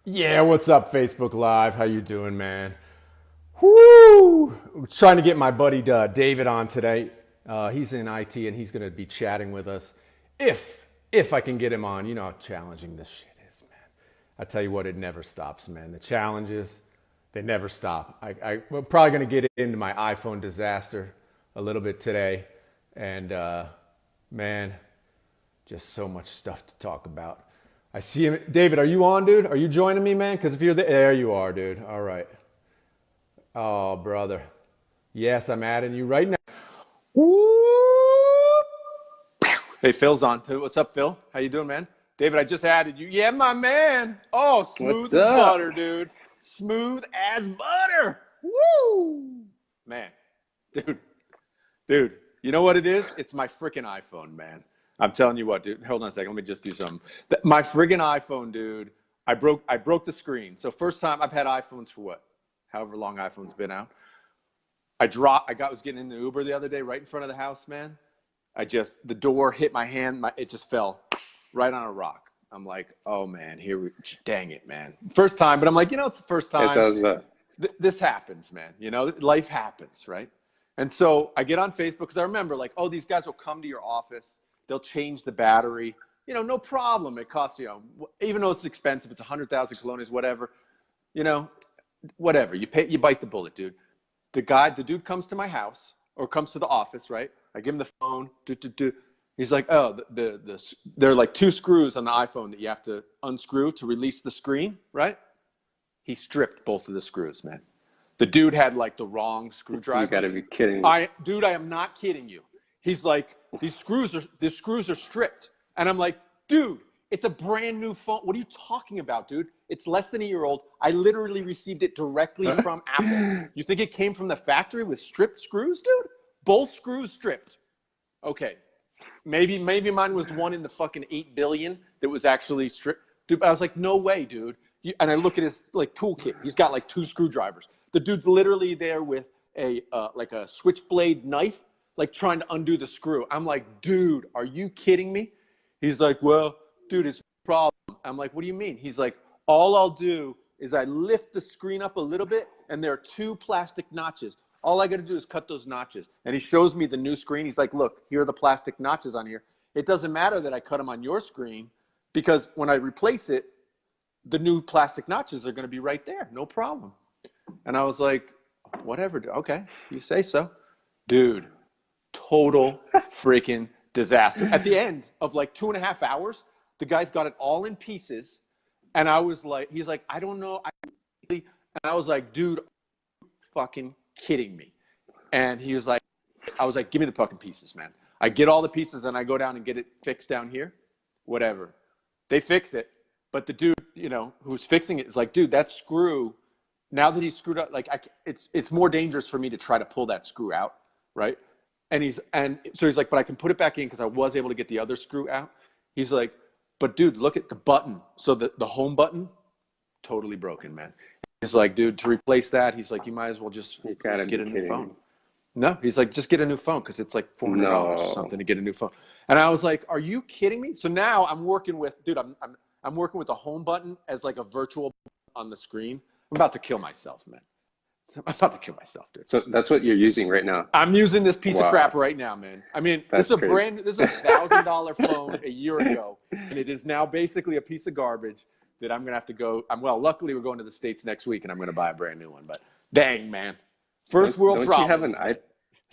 Yeah, what's up, Facebook Live? How you doing, man? Whoo! I'm trying to get my buddy David on today. He's in IT and he's going to be chatting with us. If I can get him on, you know how challenging this shit is, man. I tell you what, it never stops, man. The challenges, they never stop. We're probably going to get into my iPhone disaster a little bit today, and man, just so much stuff to talk about. I see him. David, are you on, dude? Are you joining me, man? Because if you're there, you are, dude. All right. Oh, brother. Yes, I'm adding you right now. Woo! Hey, Phil's on too. What's up, Phil? How you doing, man? David, I just added you. Yeah, my man. Oh, smooth What's as up? butter, dude. Smooth as butter. Woo! Man, dude. You know what it is? It's my freaking iPhone, man. I'm telling you what, dude. Hold on a second. Let me just do something. My friggin' iPhone, dude. I broke the screen. So first time I've had iPhones for what? However long iPhone's been out. Was getting in the Uber the other day right in front of the house, man. The door hit my hand. It just fell right on a rock. I'm like, oh man, dang it, man. First time, but I'm like, it's the first time. This happens, man. Life happens, right? And so I get on Facebook because I remember like, oh, these guys will come to your office. They'll change the battery. No problem. It costs, even though it's expensive, it's 100,000 colones, whatever, whatever. You bite the bullet, dude. The dude comes to my house or comes to the office, right? I give him the phone. He's like, oh, there are like two screws on the iPhone that you have to unscrew to release the screen, right? He stripped both of the screws, man. The dude had like the wrong screwdriver. You gotta be kidding me. Dude, I am not kidding you. He's like, these screws are stripped. And I'm like, dude, it's a brand new phone. What are you talking about, dude? It's less than a year old. I literally received it directly from Apple. You think it came from the factory with stripped screws, dude? Both screws stripped. Okay. Maybe mine was one in the fucking 8 billion that was actually stripped. Dude, but I was like, no way, dude. And I look at his like toolkit. He's got like 2 screwdrivers. The dude's literally there with a switchblade knife, like trying to undo the screw. I'm like, dude, are you kidding me? He's like, well, dude, it's a problem. I'm like, what do you mean? He's like, all I'll do is I lift the screen up a little bit and there are 2 plastic notches. All I got to do is cut those notches. And he shows me the new screen. He's like, look, here are the plastic notches on here. It doesn't matter that I cut them on your screen because when I replace it, the new plastic notches are going to be right there. No problem. And I was like, whatever. Okay, you say so. Dude, total freaking disaster. At the end of like 2.5 hours, the guy's got it all in pieces. And I was like, he's like, I don't know. And I was like, dude, fucking kidding me. And he was like, I was like, give me the fucking pieces, man. I get all the pieces and I go down and get it fixed down here. Whatever. They fix it. But the dude, who's fixing it is like, dude, that screw, now that he's screwed up, like it's more dangerous for me to try to pull that screw out, right? And so he's like, but I can put it back in because I was able to get the other screw out. He's like, but dude, look at the button. So the home button, totally broken, man. He's like, dude, to replace that, he's like, you might as well just get a new phone. No, he's like, just get a new phone because it's like $400 or something to get a new phone. And I was like, are you kidding me? So now I'm working with, dude, I'm working with the home button as like a virtual on the screen. I'm about to kill myself, man. I'm about to kill myself, dude. So that's what you're using right now? I'm using this piece of crap right now, man. I mean, this is a $1,000 phone a year ago, and it is now basically a piece of garbage that I'm going to have to go. Well, luckily we're going to the States next week, and I'm going to buy a brand new one. But dang, man. First world problems.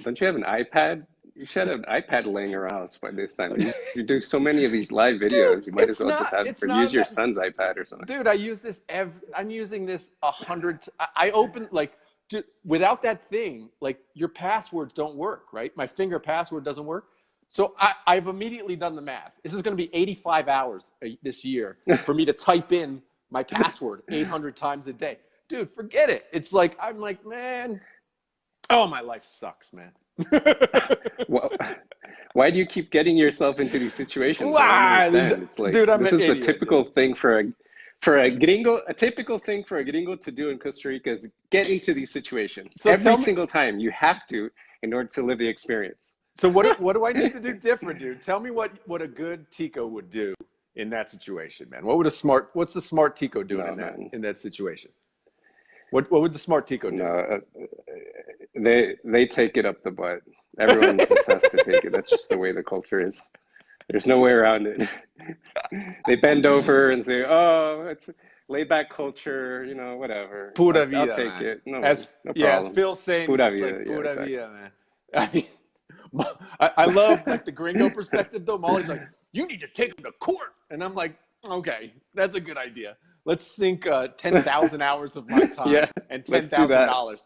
Don't you have an iPad? You should have an iPad laying around by this time. You do so many of these live videos. You might as well use your son's iPad or something. Dude, I use this I'm using this 100. I open like, dude, without that thing, like your passwords don't work, right? My finger password doesn't work. So I've immediately done the math. This is going to be 85 hours this year for me to type in my password 800 times a day. Dude, forget it. It's like, I'm like, man, oh, my life sucks, man. Well, why do you keep getting yourself into these situations? I understand. It's like, dude, this is idiot, the typical thing for a gringo. A typical thing for a gringo to do in Costa Rica is get into these situations. So every single time you have to in order to live the experience. So what do I need to do different, dude? Tell me what a good Tico would do in that situation, man? What's the smart Tico doing in that situation? What would the smart Tico do? No, they take it up the butt. Everyone just has to take it. That's just the way the culture is. There's no way around it. They bend over and say, "Oh, it's laid back culture, you know, whatever. Pura vida, I'll take man. it. No problem." As Phil's saying, Pura it's just vida, like pura exactly. vida, man. I mean, I love like the gringo perspective though. Molly's like, you need to take him to court, and I'm like, okay, that's a good idea. Let's sink 10,000 hours of my time and $10,000.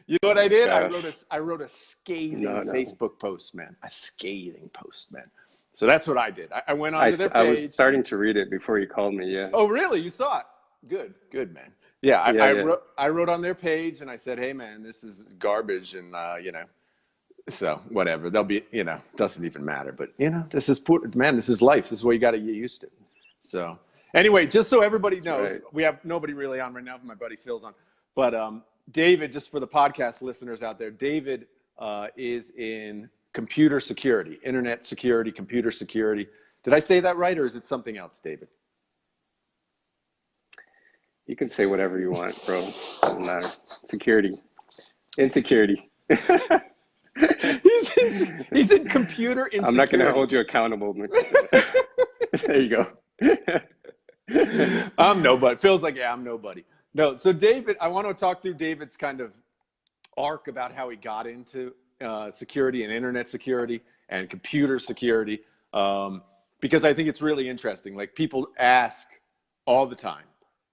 You know what I did? I wrote a scathing Facebook post, man. A scathing post, man. So that's what I did. I went onto their page. I was starting to read it before you called me. Yeah. Oh, really? You saw it? Good, man. Yeah, I wrote on their page and I said, hey, man, this is garbage, and you know, so whatever. They'll be, you know, doesn't even matter. But you know, this is life. This is what you got to get used to. So anyway, just so everybody knows, we have nobody really on right now. My buddy Phil's on, but David, just for the podcast listeners out there, David is in computer security, internet security, computer security. Did I say that right, or is it something else, David? You can say whatever you want, bro. Doesn't matter. Security. Insecurity. He's in computer insecurity. I'm not going to hold you accountable. There you go. I'm nobody. Feels like, I'm nobody. No, so David, I want to talk through David's kind of arc about how he got into security and internet security and computer security, because I think it's really interesting. Like, people ask all the time,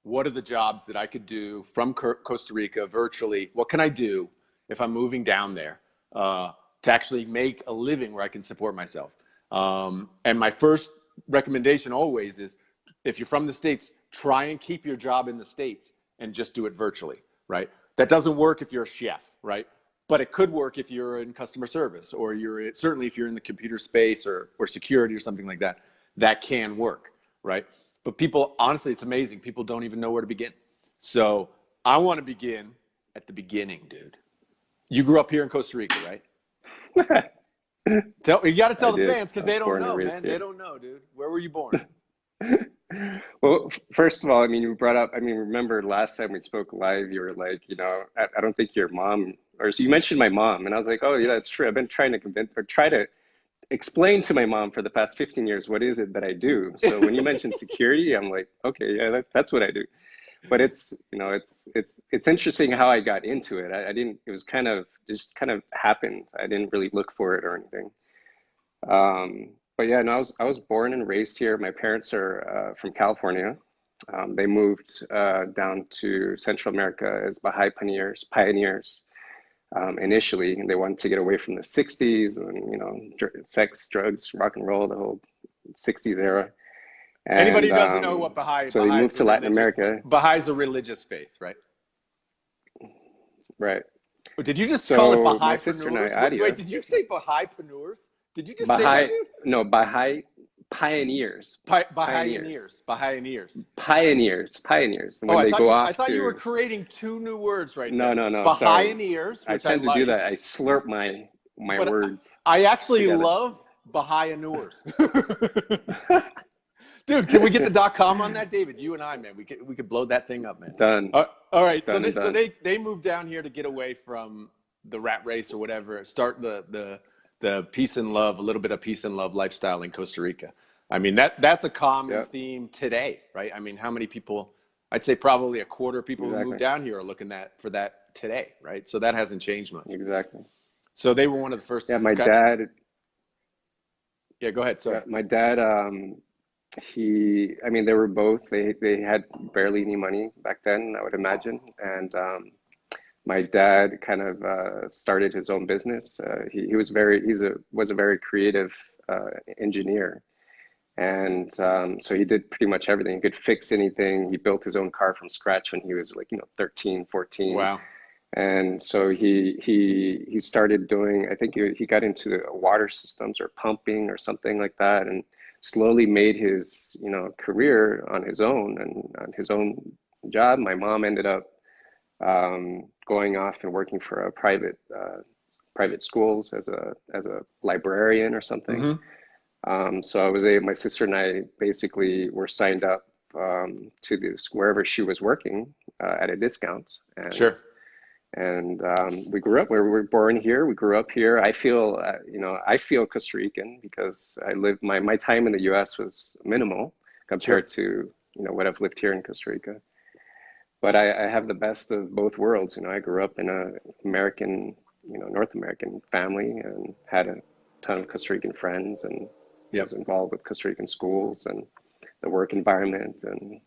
what are the jobs that I could do from Costa Rica virtually? What can I do if I'm moving down there to actually make a living where I can support myself? And my first recommendation always is, if you're from the States, try and keep your job in the States and just do it virtually, right? That doesn't work if you're a chef, right? But it could work if you're in customer service, or certainly if you're in the computer space or security or something like that. That can work, right? But people, honestly, it's amazing. People don't even know where to begin. So I want to begin at the beginning, dude. You grew up here in Costa Rica, right? You got to tell the fans, because they don't know, man. They don't know, dude. Where were you born? Well, first of all, I mean, you brought up, I mean, remember last time we spoke live, you were like, you know, I don't think your mom, or so you mentioned my mom, and I was like, oh yeah, that's true. I've been trying to try to explain to my mom for the past 15 years, what is it that I do? So when you mentioned security, I'm like, okay, yeah, that's what I do. But it's, you know, it's interesting how I got into it. I didn't, it just kind of happened. I didn't really look for it or anything. But yeah, no, I was born and raised here. My parents are from California. They moved down to Central America as Baha'i pioneers initially, and they wanted to get away from the 60s and, you know, sex, drugs, rock and roll, the whole 60s era. And, anybody who doesn't know what Baha'i is, so they moved to Latin America. Baha'i's a religious faith, right? Right. Did you just call it Baha'i? My sister and I, wait, did you say Baha'i-preneurs? Did you just Baha'i, say that, dude? No, Baha'i pioneers. Pioneers. Pioneers. When I thought you were creating two new words right now. No. Baha'iniers. I tend to do that. I slurp my words. I actually love Baha'ineurs. Dude, can we get the .com on that, David? You and I, man, we could blow that thing up, man. Done. All right. Done, so they moved down here to get away from the rat race or whatever. Start the peace and love, a little bit of peace and love lifestyle in Costa Rica. I mean, that's a common theme today, right? I mean, how many people? I'd say probably a quarter of people who moved down here are looking for that today, right? So that hasn't changed much. Exactly. So they were one of the first. Yeah, my dad. Yeah, go ahead. Sorry. My dad. I mean, they were both. They had barely any money back then, I would imagine, and my dad kind of started his own business. He was a very creative engineer, and so he did pretty much everything. He could fix anything. He built his own car from scratch when he was 13, 14. Wow. And so he started doing, I think he got into water systems or pumping or something like that, and slowly made his career on his own and on his own job. My mom ended up going off and working for a private schools as a librarian or something. So my sister and I basically were signed up to this wherever she was working at a discount, Sure. and we grew up. We were born here. We grew up here. I feel, I feel Costa Rican because I lived my time in the U.S. was minimal Sure. compared to what I've lived here in Costa Rica. But I have the best of both worlds. I grew up in a American, North American family and had a ton of Costa Rican friends and Yep. was involved with Costa Rican schools and the work environment. And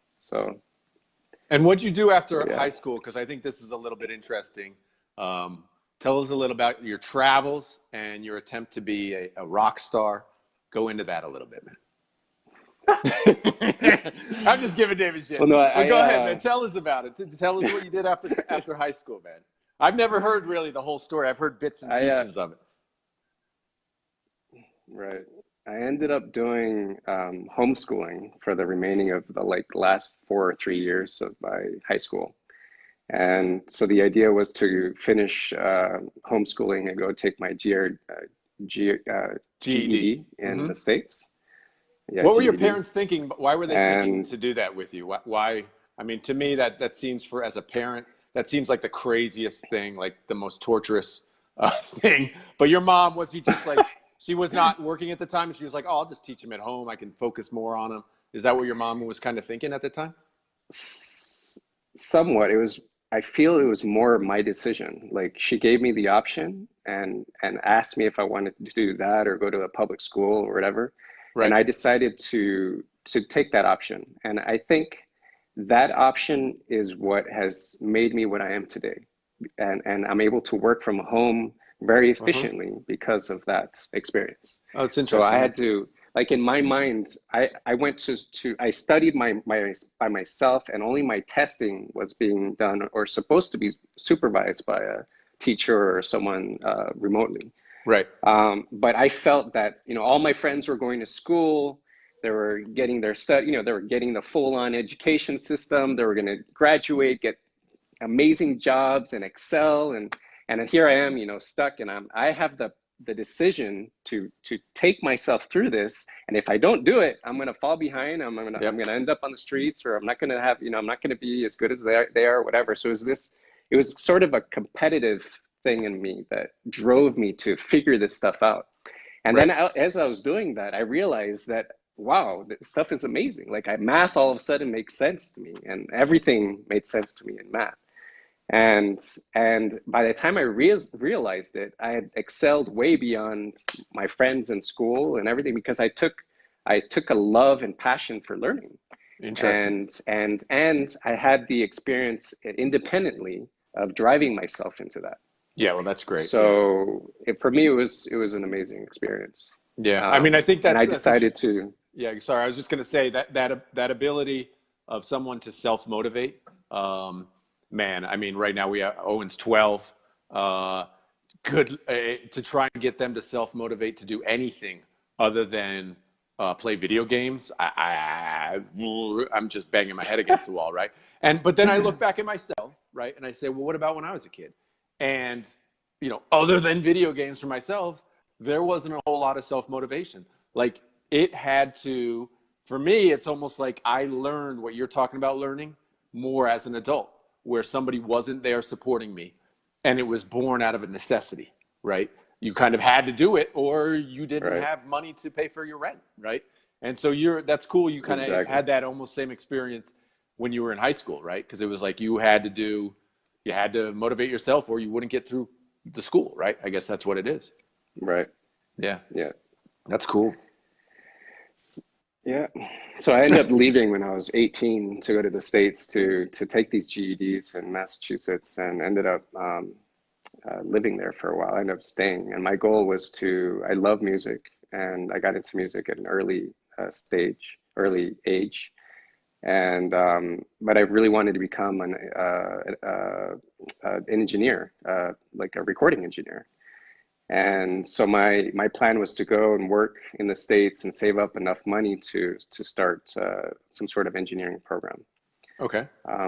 And what'd you do so after yeah. high school? Because I think this is a little bit interesting. Um, Tell us a little about your travels and your attempt to be a rock star. Go into that a little bit, man. I'm just giving David shit. Well, no, But go ahead, man. Tell us about it. Tell us what you did after high school, man. I've never heard really the whole story. I've heard bits and pieces of it. Right. I ended up doing homeschooling for the remaining of the last 4 or 3 years of my high school. And so the idea was to finish homeschooling and go take my GED in Mm-hmm. the States. Yeah, What were your GED. parents thinking? Why were they thinking And to do that with you? Why? I mean, to me, that seems as a parent, that seems like the craziest thing, like the most torturous thing. But your mom, was he just like, she was not working at the time, and she was like, oh, I'll just teach him at home. I can focus more on him. Is that what your mom was kind of thinking at the time? somewhat, I feel it was more my decision. Like she gave me the option and asked me if I wanted to do that or go to a public school or whatever. And Right. I decided to take that option. And I think that option is what has made me what I am today. And I'm able to work from home very Uh-huh. efficiently because of that experience. Oh, it's So I interesting, man. had to, like in my mind, I went I studied my by myself, and only my testing was being done or supposed to be supervised by a teacher or someone remotely. Right. But I felt that, all my friends were going to school, they were getting their study, they were getting the full-on education system, they were going to graduate, get amazing jobs and excel, and here I am, stuck, and I have the decision to take myself through this, and if I don't do it, I'm going to fall behind. I'm going Yep. to end up on the streets, or I'm not going to have, I'm not going to be as good as they are, whatever. So it was sort of a competitive thing in me that drove me to figure this stuff out. And Right. then as I was doing that, I realized that, wow, this stuff is amazing. Like math all of a sudden makes sense to me, and everything made sense to me in math. And by the time I realized it, I had excelled way beyond my friends in school and everything because I took a love and passion for learning, Interesting. and I had the experience independently of driving myself into that. Yeah. Well, that's great. Yeah. So for me, it was an amazing experience, Yeah. I mean, I think and I that's a, decided to. yeah. Sorry. I was just going to say that ability of someone to self-motivate. Man, I mean, right now we have Owen's 12. Good to try and get them to self-motivate to do anything other than play video games. I'm just banging my head against the wall, right? But then I look back at myself, right, and I say, well, what about when I was a kid? And other than video games for myself, there wasn't a whole lot of self-motivation. Like it had to, for me, it's almost like I learned what you're talking about learning more as an adult, where somebody wasn't there supporting me, and it was born out of a necessity, right? You kind of had to do it, or you didn't Right. have money to pay for your rent, right? And so that's cool. You kind of Exactly. had that almost same experience when you were in high school, right? Because it was like you had to motivate yourself, or you wouldn't get through the school, right? I guess that's what it is. Right. Yeah, Yeah. that's cool. Yeah. So I ended up leaving when I was 18 to go to the States to take these GEDs in Massachusetts, and ended up living there for a while. I ended up staying, and my goal was I love music, and I got into music at an early age, and but I really wanted to become an engineer, like a recording engineer. And so my plan was to go and work in the States and save up enough money to start some sort of engineering program. Okay.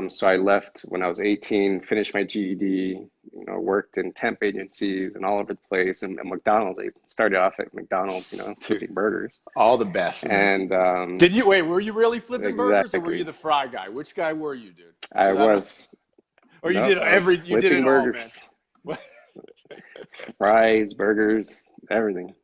So I left when I was 18, finished my GED, worked in temp agencies and all over the place. And at McDonald's, I started off at McDonald's, Dude, flipping burgers. all the best, man. And Wait, were you really flipping burgers or were you exactly, the fry guy? Which guy were you, dude? I Because I don't, was, or nope, I was you did flipping it all, man. burgers, fries, burgers, everything.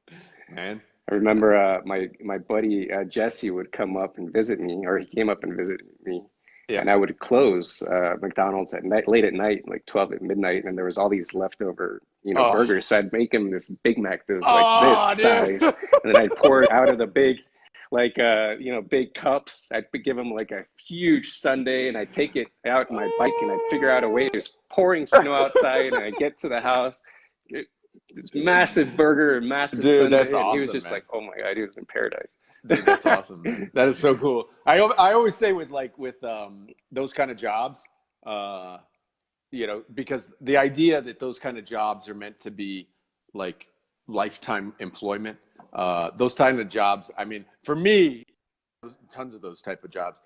Man. I remember my buddy Jesse would come up and visit me, or he came up and visited me, Yeah. and I would close McDonald's at night, late at night, like 12 at midnight, and there was all these leftover, Oh, burgers. So I'd make him this Big Mac that was like this oh, size, dude. and then I'd pour it out of the big, like big cups. I'd give him like a huge sundae, and I'd take it out in my bike, and I'd figure out a way. There's pouring snow outside, and I get to the house. This massive burger and massive Dude, sundae, that's and awesome, he was just man. like, "Oh my God, he was in paradise." Dude, that's awesome, man. That is so cool. I always say with those kind of jobs, because the idea that those kind of jobs are meant to be like lifetime employment, those kind of jobs. I mean, for me, tons of those type of jobs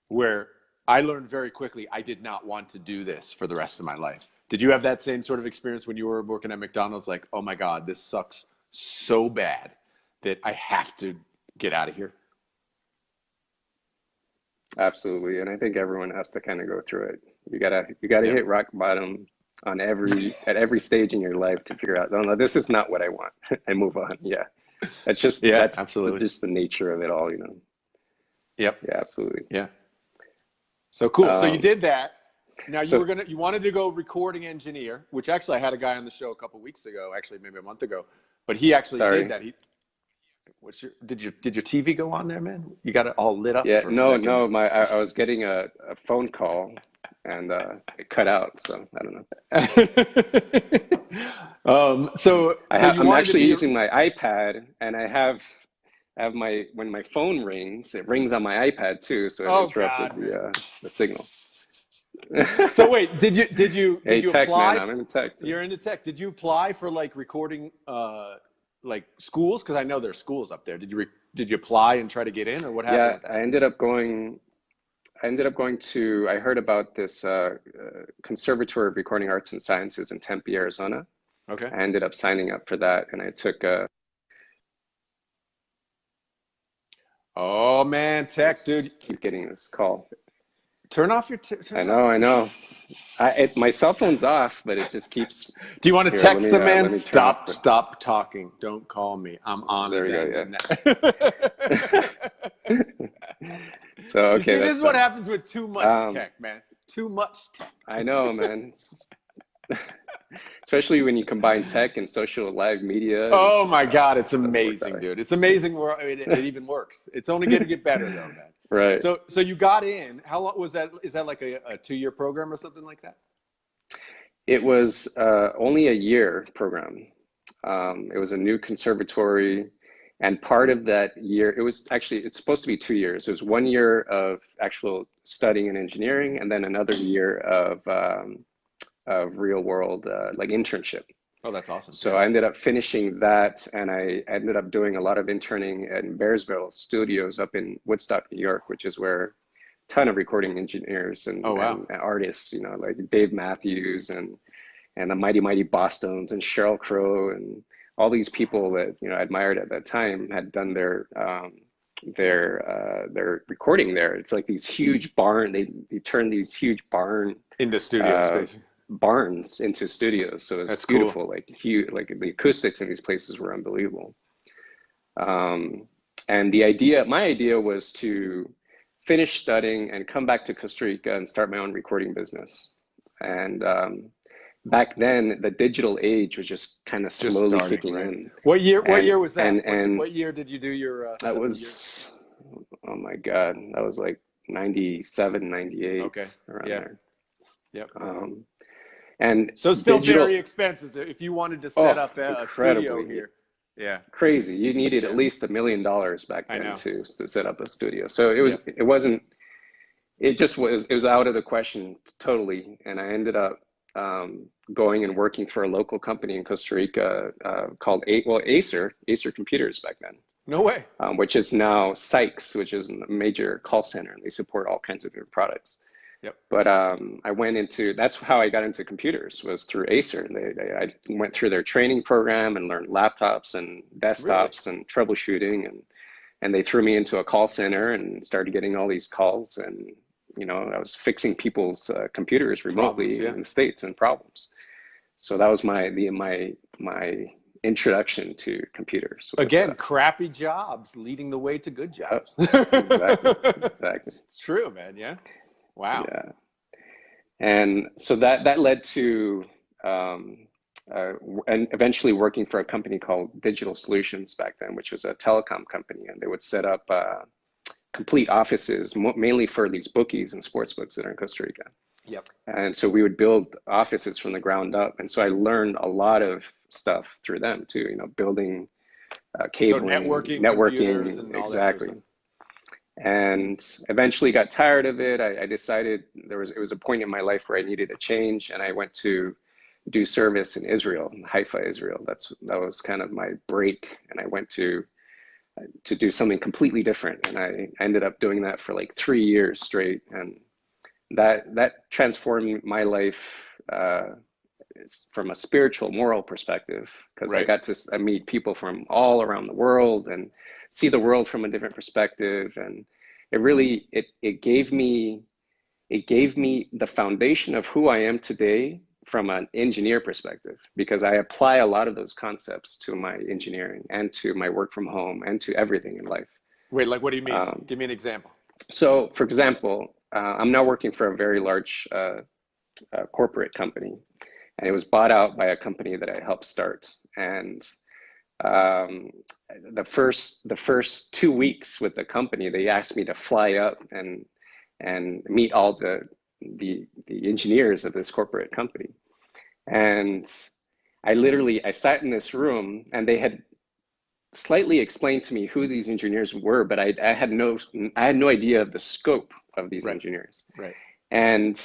where I learned very quickly I did not want to do this for the rest of my life. Did you have that same sort of experience when you were working at McDonald's? Like, oh my God, this sucks so bad that I have to get out of here. Absolutely, and I think everyone has to kind of go through it. You gotta Yeah. hit rock bottom on at every stage in your life to figure out, oh no, this is not what I want, and move on. Yeah, Yeah, that's absolutely. just the nature of it all. Yep. Yeah, absolutely. Yeah. So cool. So you Um, did that. Now so you wanted to go recording engineer, which actually I had a guy on the show a couple weeks ago, actually maybe a month ago, but he actually did sorry. that. Did your TV go on there, man? You got it all lit up Yeah, for a no, second. no, I was getting a phone call, and it cut out, so I don't know. So you I'm wanted to actually be using my iPad, and I have when my phone rings, it rings on my iPad too, so it oh interrupted God, man. the signal. So wait, did Hey, you tech man, apply? I'm in tech too. You're into tech. Did you apply for like recording like schools? Because I know there's schools up there. Did you apply and try to get in, or what happened Yeah, with that? I ended up going to, I heard about this Conservatory of Recording Arts and Sciences in Tempe, Arizona. Okay. I ended up signing up for that, and I took Oh man, tech, dude. this, keep getting this call. Turn off your I turn off. know, I know. My cell phone's off, but it just keeps, Do you want to here, text the man? let me turn off Stop talking. Don't call me. I'm on there we go, again. yeah. So, You okay, see, this that's is what done. happens with too much Um, tech, man. Too much tech. I know, man. Especially when you combine tech and social live media, it's Oh just my God, it's doesn't work that amazing, way. dude. It's amazing where it even works. It's only going to get better though, man. Right. So you got in. How long was that? Is that like a 2-year program or something like that? It was only a year program. It was a new conservatory, and part of that year, it's supposed to be 2 years. It was 1 year of actual studying and engineering, and then another year of real world like internship. Oh, that's awesome. So Yeah. I ended up finishing that, and I ended up doing a lot of interning in Bearsville Studios up in Woodstock, New York, which is where a ton of recording engineers Oh wow. and artists, like Dave Matthews and the Mighty Mighty Bosstones and Sheryl Crow and all these people that I admired at that time had done their recording there. It's like these huge barn. They turned these huge Into studio uh, space. barns into studios. So it's That's cool. beautiful. Like huge, like the acoustics in these places were unbelievable. And my idea was to finish studying and come back to Costa Rica and start my own recording business. And back then, the digital age was just kind of Just slowly starting, kicking right? in. What year was that? And What year did you do your that year? was, oh my God, that was like 97, 98, Okay. around Yeah. there. Yep. And So still digital, very expensive if you wanted to set oh, up a studio incredibly here. Yeah. crazy. You needed Yeah. at least $1 million back I then know. to set up a studio. So Yep. it was out of the question totally. And I ended up going and working for a local company in Costa Rica called Acer Computers back then, No way. which is now Sykes, which is a major call center, and they support all kinds of different products. Yep. But I went into, that's how I got into computers, was through Acer. I went through their training program and learned laptops and desktops and troubleshooting, and they threw me into a call center and started getting all these calls, and you know, I was fixing people's computers remotely in the States and problems. So that was my introduction to computers. Again, crappy jobs leading the way to good jobs. Exactly. It's true, man. Yeah. Wow. Yeah. And so that led to and eventually working for a company called Digital Solutions back then, which was a telecom company, and they would set up complete offices, mainly for these bookies and sports books that are in Costa Rica. Yep. And so we would build offices from the ground up. And so I learned a lot of stuff through them too, you know, building cabling, so networking and exactly. All that sort of stuff. And eventually got tired of it. I decided it was a point in my life where I needed a change, and I went to do service in Israel, Haifa, Israel. That was kind of my break. And I went to do something completely different. And I ended up doing that for like 3 years straight. And that transformed my life from a spiritual, moral perspective, because I got to meet people from all around the world and see the world from a different perspective. And it really, it gave me the foundation of who I am today from an engineer perspective, because I apply a lot of those concepts to my engineering and to my work from home and to everything in life. Wait, like what do you mean? Give me an example. So for example, I'm now working for a very large corporate company, and it was bought out by a company that I helped start. And the first 2 weeks with the company, they asked me to fly up and meet all the engineers of this corporate company. And I sat in this room, and they had slightly explained to me who these engineers were, but I had no idea of the scope of these engineers. Right. And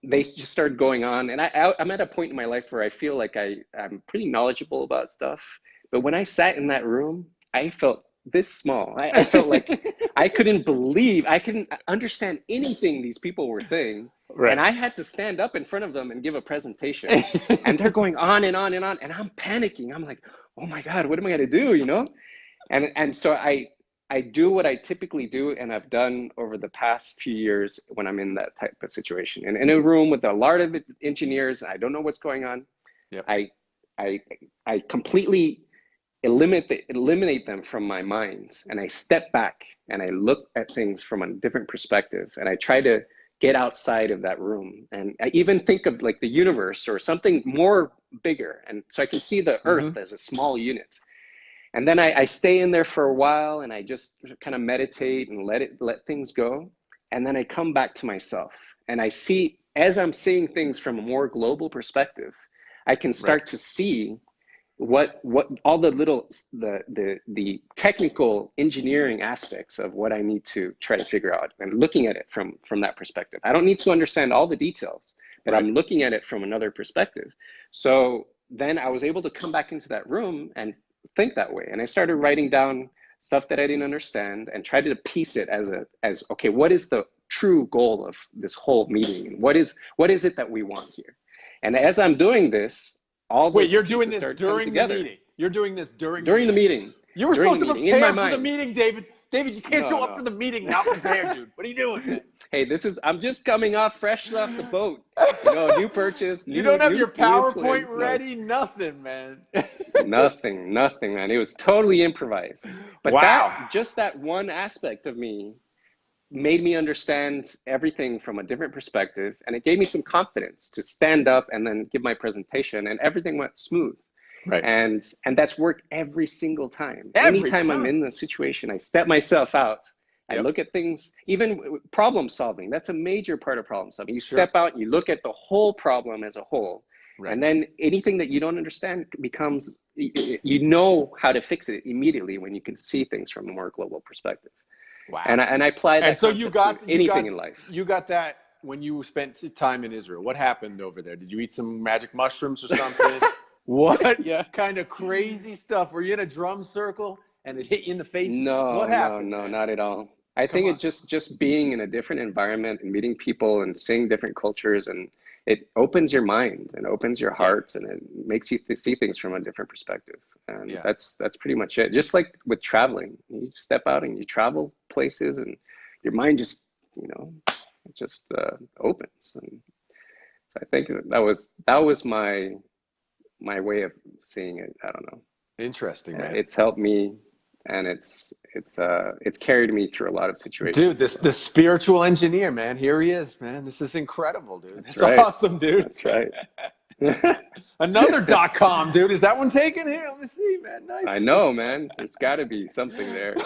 they just started going on, and I'm at a point in my life where I feel like I'm pretty knowledgeable about stuff. But when I sat in that room, I felt this small. I felt like I couldn't understand anything these people were saying. Right. And I had to stand up in front of them and give a presentation. And they're going on and on and on. And I'm panicking. I'm like, oh my God, what am I going to do? You know? And so I do what I typically do, and I've done over the past few years when I'm in that type of situation. And in a room with a lot of engineers, I don't know what's going on. Yep. I completely eliminate them from my mind, and I step back and I look at things from a different perspective, and I try to get outside of that room, and I even think of like the universe or something more bigger, and so I can see the earth as a small unit. And then I stay in there for a while, and I just kind of meditate and let things go. And then I come back to myself, and I see, as I'm seeing things from a more global perspective, I can start to see what all the technical engineering aspects of what I need to try to figure out, and looking at it from that perspective. I don't need to understand all the details, but I'm looking at it from another perspective. So then I was able to come back into that room and think that way. And I started writing down stuff that I didn't understand and tried to piece it as okay, what is the true goal of this whole meeting? And what is it that we want here? And as I'm doing this, you're doing this during the meeting. You're doing this during the meeting. You were supposed to prepare for the meeting, David. David, you can't show up for the meeting not prepared, dude. What are you doing? Hey, I'm just coming fresh off the boat. You know, new purchase. You don't have your PowerPoint ready? Nothing, man. Nothing, man. It was totally improvised. But that one aspect of me made me understand everything from a different perspective, and it gave me some confidence to stand up and then give my presentation, and everything went smooth. Right. And that's worked every single time. Anytime I'm in the situation, I step myself out. I look at things, even problem solving. That's a major part of problem solving. You step out, you look at the whole problem as a whole. Right. And then anything that you don't understand becomes, you know how to fix it immediately when you can see things from a more global perspective. Wow. And I apply that so you got to anything in life. You got that when you spent time in Israel. What happened over there? Did you eat some magic mushrooms or something? What kind of crazy stuff? Were you in a drum circle and it hit you in the face? No, what happened? No, not at all. I Come think it on. just being in a different environment and meeting people and seeing different cultures, and it opens your mind and opens your Yeah. heart, and it makes you see things from a different perspective. And Yeah. that's pretty much it. Just like with traveling, you step out and you travel places, and your mind just, you know, it just opens. And so I think that was my way of seeing it. I don't know. Interesting, man. It's helped me, and it's carried me through a lot of Dude, situations. the So spiritual engineer, man. Here he is, man. This is incredible, dude. that's It's right. awesome, dude. That's right. Another .com, dude. Is that one taken? Here, let me see, man. I Nice. know, man. There's got to be something there.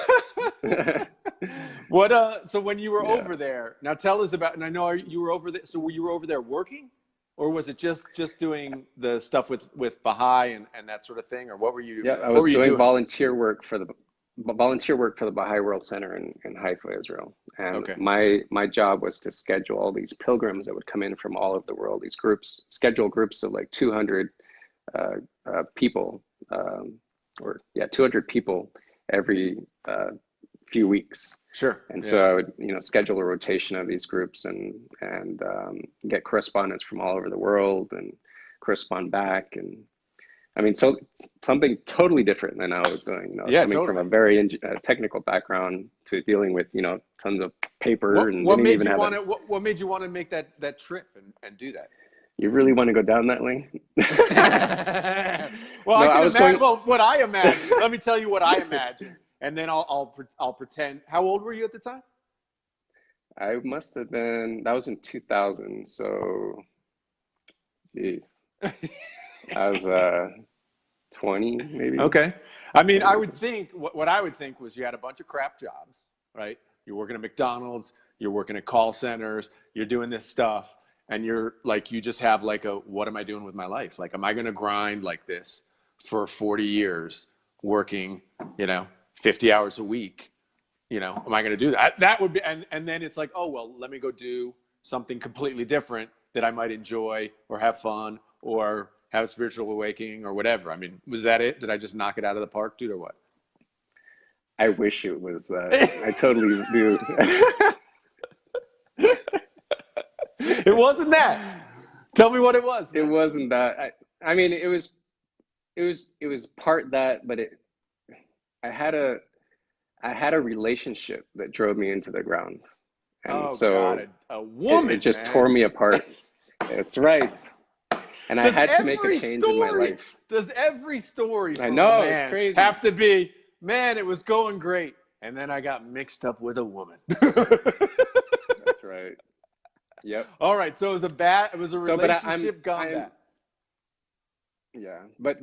What so when you were Yeah. over there, now tell us about, and I know you were over there, so were you over there working? Or was it just doing the stuff with Baha'i and that sort of thing? Or Yeah, I what was were you doing doing? volunteer work for the Baha'i World Center in Haifa, Israel. And Okay. my job was to schedule all these pilgrims that would come in from all over the world, these groups, schedule groups of like 200 uh, people, or yeah, 200 people every few weeks. Sure. And Yeah. so I would, schedule a rotation of these groups, and get correspondence from all over the world and correspond back. And I mean, so something totally different than I was doing. I was Yeah, coming from a totally. very technical background to dealing with, tons of paper, and What didn't made even you have a. want to what made you want to make that trip and do that? You really want to go down that lane? Well, No, I I can was imagine. going. Well, what I imagine. Let me tell you what I imagine, and then I'll pretend. How old were you at the time? I must have been. That was in 2000. So, geez, I was 20 maybe. Okay. I mean, I 20. would think what I would think was you had a bunch of crap jobs, right? You're working at McDonald's, you're working at call centers, you're doing this stuff, and you're like, you just have like what am I doing with my life? Like, am I going to grind like this for 40 years working, 50 hours a week? Am I going to do that? That would be, and then it's like, oh, well, let me go do something completely different that I might enjoy or have fun or have a spiritual awakening or whatever. I mean, was that it? Did I just knock it out of the park, dude, or what? I wish it was that. I totally do. It wasn't that. Tell me what it was, It man. wasn't that. I mean, it was part that, but I had a I had a relationship that drove me into the ground, and Oh God, so a it woman, just tore man. me apart. It's right, and I Does had to make a every change in my story, life. does every story I from a know, it's man crazy. have to be, man, it was going great, and then I got mixed up with a woman? That's right. Yep. All right, so it was a So, but I'm relationship gone I'm bad. yeah, but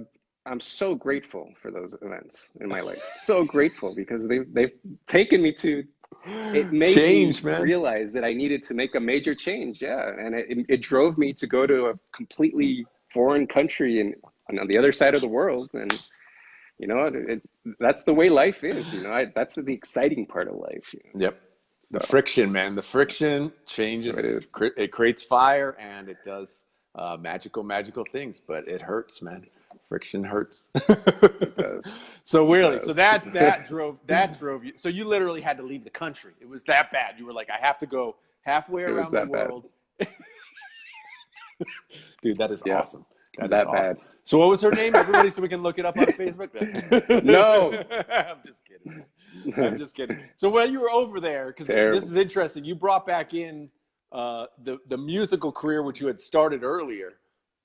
I'm so grateful for those events in my life. So grateful because they've taken me to. It made me Change, man. realize that I needed to make a major change. Yeah, and it drove me to go to a completely foreign country and on the other side of the world. And that's the way life is. That's the exciting part of life. Yep. The So friction, man. The friction so changes. it is. It creates fire, and it does magical things. But it hurts, man. Friction hurts. It does. So It really, so does. that drove you. So you literally had to leave the country. It was that bad. You were like, I have to go halfway It was around the that bad. world. Dude, that is Yeah, awesome. That is that awesome. bad. So what was her name, everybody, so we can look it up on Facebook then? No. I'm just kidding. I'm just kidding. So while you were over there, because this Terrible. is interesting, you brought back in the musical career which you had started earlier.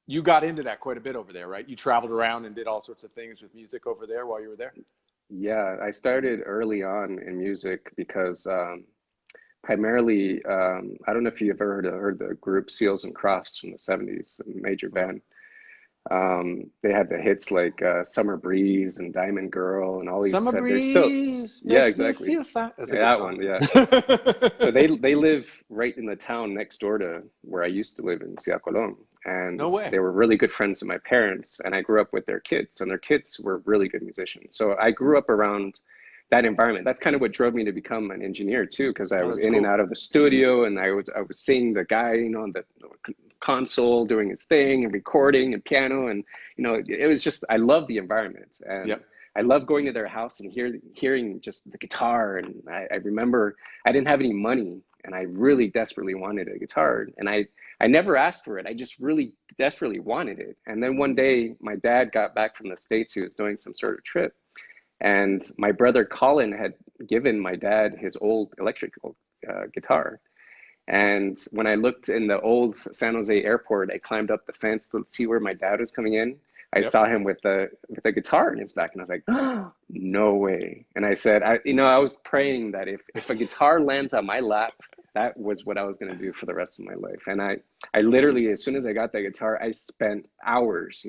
You got into that quite a bit over there, right? You traveled around and did all sorts of things with music over there while you were there. Yeah, I started early on in music because primarily, I don't know if you ever heard the group Seals and Crofts from the 70s, a major Uh-huh. band. They had the hits like Summer Breeze and Diamond Girl and all these. Summer They're still, breeze yeah, makes me exactly. feel fine. That's a Yeah, good that song. one, yeah. So they live right in the town next door to where I used to live in Siacolom, No and way. they were really good friends of my parents, and I grew up with their kids, and their kids were really good musicians. So I grew up around that environment. That's kind of what drove me to become an engineer too, because I Oh, was that's in and cool. out of the studio, and I was seeing the guy, on the console doing his thing and recording and piano, and it was just I love the environment, and Yep. I love going to their house and hearing just the guitar. And I remember I didn't have any money and I really desperately wanted a guitar. And I never asked for it. I just really desperately wanted it. And then one day my dad got back from the States. He was doing some sort of trip. And my brother Colin had given my dad his old electrical guitar. And when I looked in the old San Jose airport, I climbed up the fence to see where my dad was coming in. I saw him with a guitar in his back, and I was like, oh, no way. And I said, I was praying that if a guitar lands on my lap, that was what I was going to do for the rest of my life. And I literally, as soon as I got that guitar, I spent hours,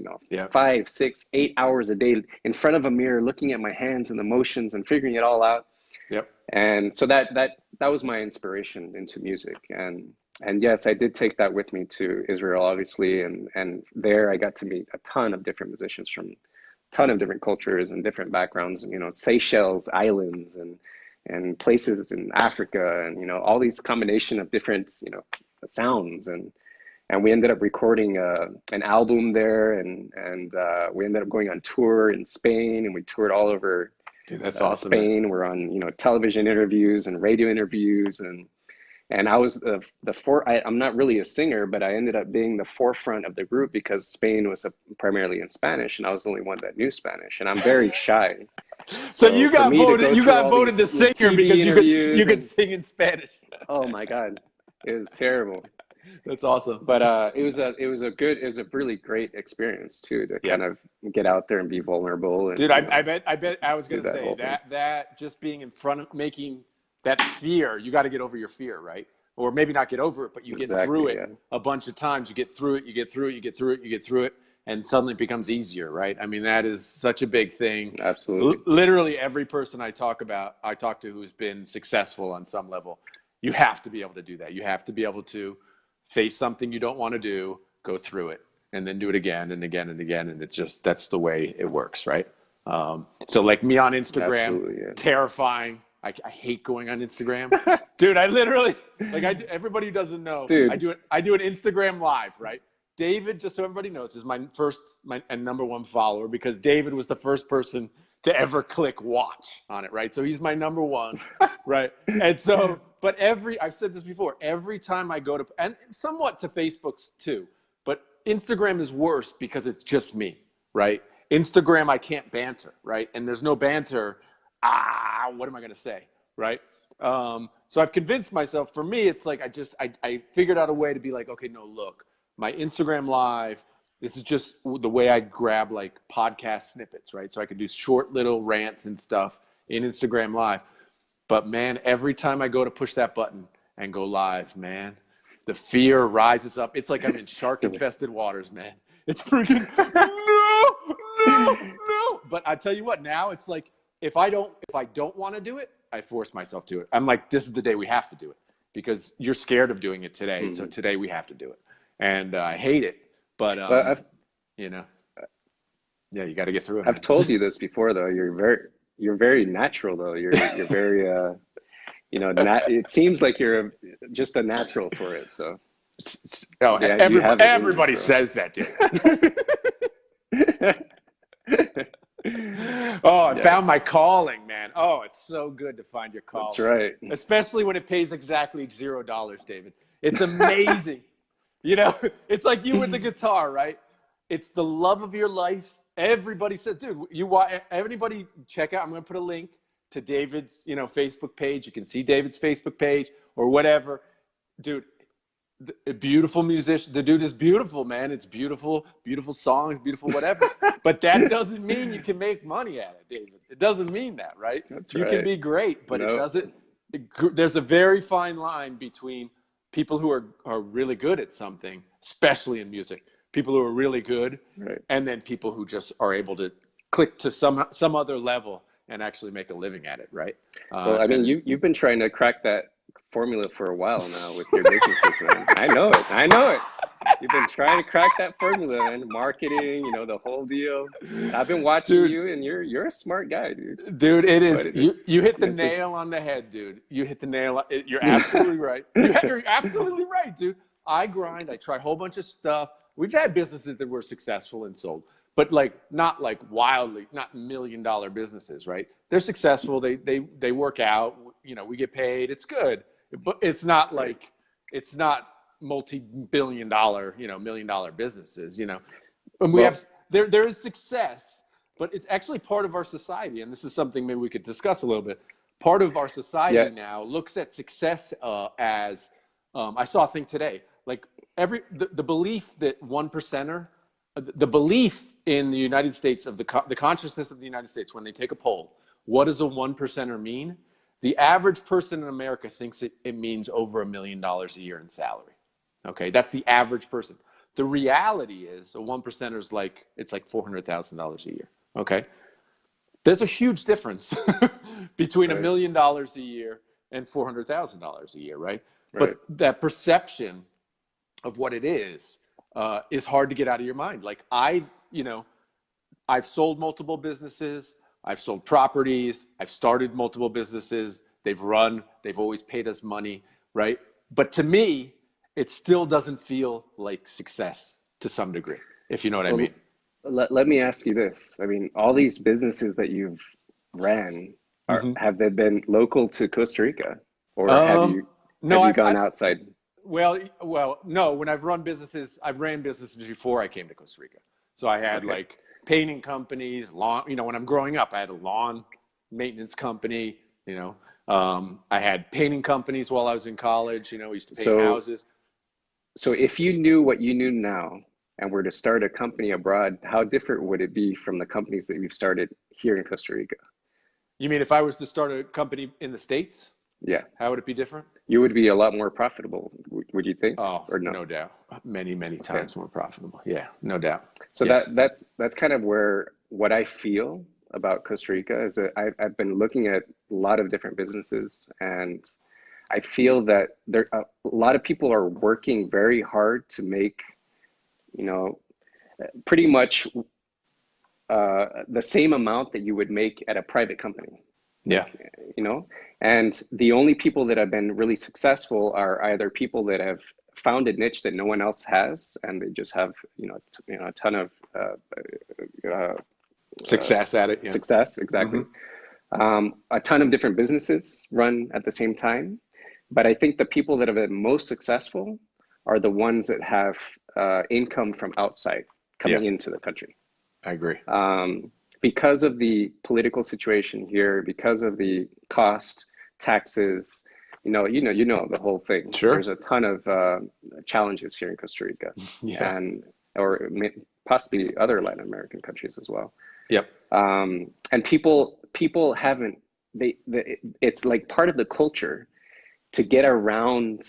5, 6, 8 hours a day in front of a mirror, looking at my hands and the motions and figuring it all out. Yep. And so that was my inspiration into music. And yes, I did take that with me to Israel, obviously. And there I got to meet a ton of different musicians from a ton of different cultures and different backgrounds, Seychelles Islands and places in Africa and, all these combination of different, sounds. And we ended up recording an album there and we ended up going on tour in Spain and we toured all over. Dude, that's awesome. Spain. Man. We're on, television interviews and radio interviews and I was I'm not really a singer, but I ended up being the forefront of the group because Spain was primarily in Spanish, and I was the only one that knew Spanish, and I'm very shy. So you got voted. You got voted the singer TV because you could sing in Spanish. Oh my God, it was terrible. That's awesome. But it was a really great experience too to kind of get out there and be vulnerable. And, dude, I bet I was gonna say that just being in front of making. That fear, you got to get over your fear, right? Or maybe not get over it, but you get through it a bunch of times. You get through it, you get through it, you get through it, you get through it, and suddenly it becomes easier, right? I mean, that is such a big thing. Absolutely. Literally every person I talk to who's been successful on some level, you have to be able to do that. You have to be able to face something you don't want to do, go through it, and then do it again and again and again. And that's the way it works, right? So like me on Instagram, terrifying. I hate going on Instagram, dude. I literally everybody who doesn't know, dude. I do an Instagram live, right? David, just so everybody knows, is my number one follower because David was the first person to ever click watch on it, right? So he's my number one, right? And so, but I've said this before, every time I go to, and somewhat to Facebook's too, but Instagram is worse because it's just me, right? Instagram, I can't banter, right? And there's no banter. What am I going to say? Right. So I've convinced myself, for me, it's like, I figured out a way to be like, okay, no, look, my Instagram live, this is just the way I grab like podcast snippets, right? So I could do short little rants and stuff in Instagram live. But man, every time I go to push that button and go live, man, the fear rises up. It's like I'm in shark infested waters, man. It's freaking no. But I tell you what, now it's like, if I don't want to do it, I force myself to it. I'm like, this is the day we have to do it because you're scared of doing it today. Mm-hmm. So today we have to do it. And I hate it, but you got to get through it. I've told you this before though. You're very natural though. You're very, it seems like you're just a natural for it. So. Everybody says that, dude. I found my calling, man. Oh, it's so good to find your calling. That's right. Especially when it pays exactly $0, David. It's amazing. It's like you with the guitar, right? It's the love of your life. Everybody says, dude, everybody check out. I'm going to put a link to David's, Facebook page. You can see David's Facebook page or whatever. Dude, a beautiful musician. The dude is beautiful, man. It's beautiful, beautiful songs, beautiful whatever. But that doesn't mean you can make money at it, David. It doesn't mean that, right? That's you right. can be great, but it doesn't. There's a very fine line between people who are really good at something, especially in music. People who are really good, right. And then people who just are able to click to some other level and actually make a living at it, right? Well, I mean, you've been trying to crack that formula for a while now with your businesses, man. I know it. You've been trying to crack that formula, man. Marketing, the whole deal. I've been watching you, and you're a smart guy, dude. Dude, it is. You hit the nail on the head, dude. You hit the nail. You're absolutely right. You're absolutely right, dude. I grind. I try a whole bunch of stuff. We've had businesses that were successful and sold, but like not like wildly, not $1 million businesses, right? They're successful. They work out. You know, we get paid. It's good, but it's not like it's not multi-billion dollar, you know, $1 million businesses. You know, and we have there is success, but it's actually part of our society, and this is something maybe we could discuss a little bit. Part of our society now looks at success as I saw a thing today, like the belief that 1%er, the belief in the United States of the consciousness of the United States when they take a poll, what does a 1%er mean? The average person in America thinks it means over $1 million a year in salary. Okay, that's the average person. The reality is a 1%er is like, it's like $400,000 a year. Okay, there's a huge difference between $1 million a year and $400,000 a year, right? But that perception of what it is hard to get out of your mind. Like you know, I've sold multiple businesses, I've sold properties, I've started multiple businesses, they've always paid us money, right? But to me, it still doesn't feel like success to some degree, if you know what I mean. Let me ask you this. I mean, all these businesses that you've ran, have they been local to Costa Rica, or have you gone outside? Well, no. When I've ran businesses before I came to Costa Rica. So I had like painting companies, lawn. You know, when I'm growing up, I had a lawn maintenance company. You know, I had painting companies while I was in college. You know, we used to paint houses. So if you knew what you knew now and were to start a company abroad, how different would it be from the companies that you've started here in Costa Rica? You mean if I was to start a company in the States? Yeah. How would it be different? You would be a lot more profitable, would you think? Oh, or no? No doubt. Many times more profitable. Yeah, no doubt. So that's kind of what I feel about Costa Rica is that I've been looking at a lot of different businesses, and I feel that a lot of people are working very hard to make, you know, pretty much the same amount that you would make at a private company. Yeah. You know, and the only people that have been really successful are either people that have found a niche that no one else has, and they just have, you know, a ton of success at it. Yeah. Success, exactly. A ton of different businesses run at the same time. But I think the people that have been most successful are the ones that have income from outside coming into the country. I agree. Because of the political situation here, because of the cost, taxes, you know the whole thing. Sure. There's a ton of challenges here in Costa Rica, or possibly other Latin American countries as well. Yep. And people haven't. It's like part of the culture to get around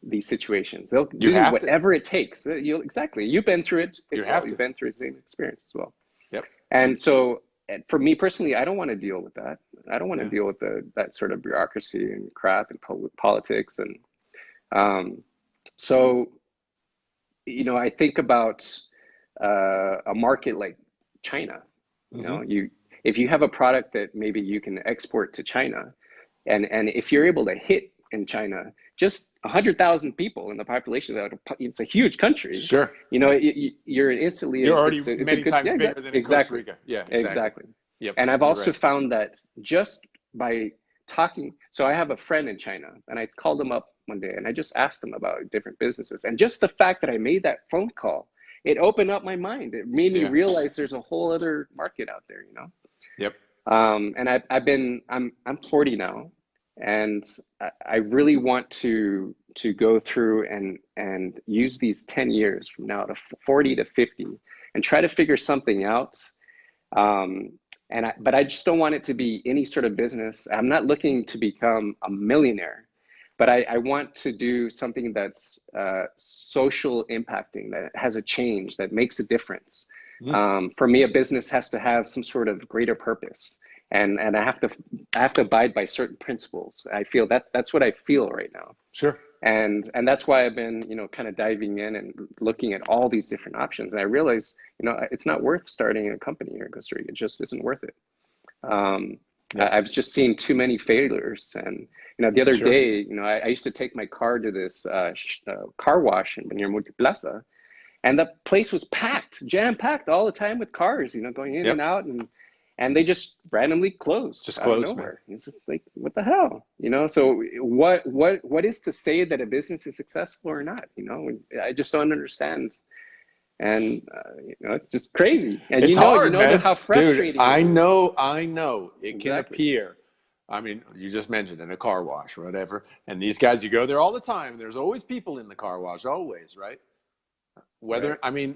these situations. They'll do whatever it takes. You've been through it. You've been through the same experience as well. Yep. And so for me personally, I don't want to deal with that. I don't want to deal with that sort of bureaucracy and crap and politics. And so, you know, I think about a market like China. You know, if you have a product that maybe you can export to China, and if you're able to hit in China, just 100,000 people in the population, it's a huge country. Sure. You know, you're instantly already many times bigger than in Costa Rica. Yeah, exactly. Yep. And I've also found that just by talking, so I have a friend in China, and I called him up one day and I just asked him about different businesses, and just the fact that I made that phone call, it opened up my mind. It made me realize there's a whole other market out there, you know? Yep. And I'm 40 now. And I really want to go through and use these 10 years from now to 40 to 50 and try to figure something out. But I just don't want it to be any sort of business. I'm not looking to become a millionaire, but I want to do something that's social impacting, that has a change, that makes a difference. For me, a business has to have some sort of greater purpose. And I have to abide by certain principles. I feel that's what I feel right now. Sure. And that's why I've been, you know, kind of diving in and looking at all these different options. And I realize, you know, it's not worth starting a company here in Costa Rica. It just isn't worth it. I've just seen too many failures. And, you know, the other day, you know, I used to take my car to this car wash near Multiplaza. and the place was packed, jam packed all the time with cars, you know, going in Yep. and out, and they just randomly closed Just out of closed, man. nowhere. It's like, what the hell, you know? So what is to say that a business is successful or not? You know, I just don't understand. And you know, it's just crazy. And It's hard, man. how Dude, frustrating it is. I know. It can Exactly. appear. I mean, you just mentioned in a car wash or whatever. And these guys, you go there all the time. There's always people in the car wash, always, right? Right. Whether, I mean,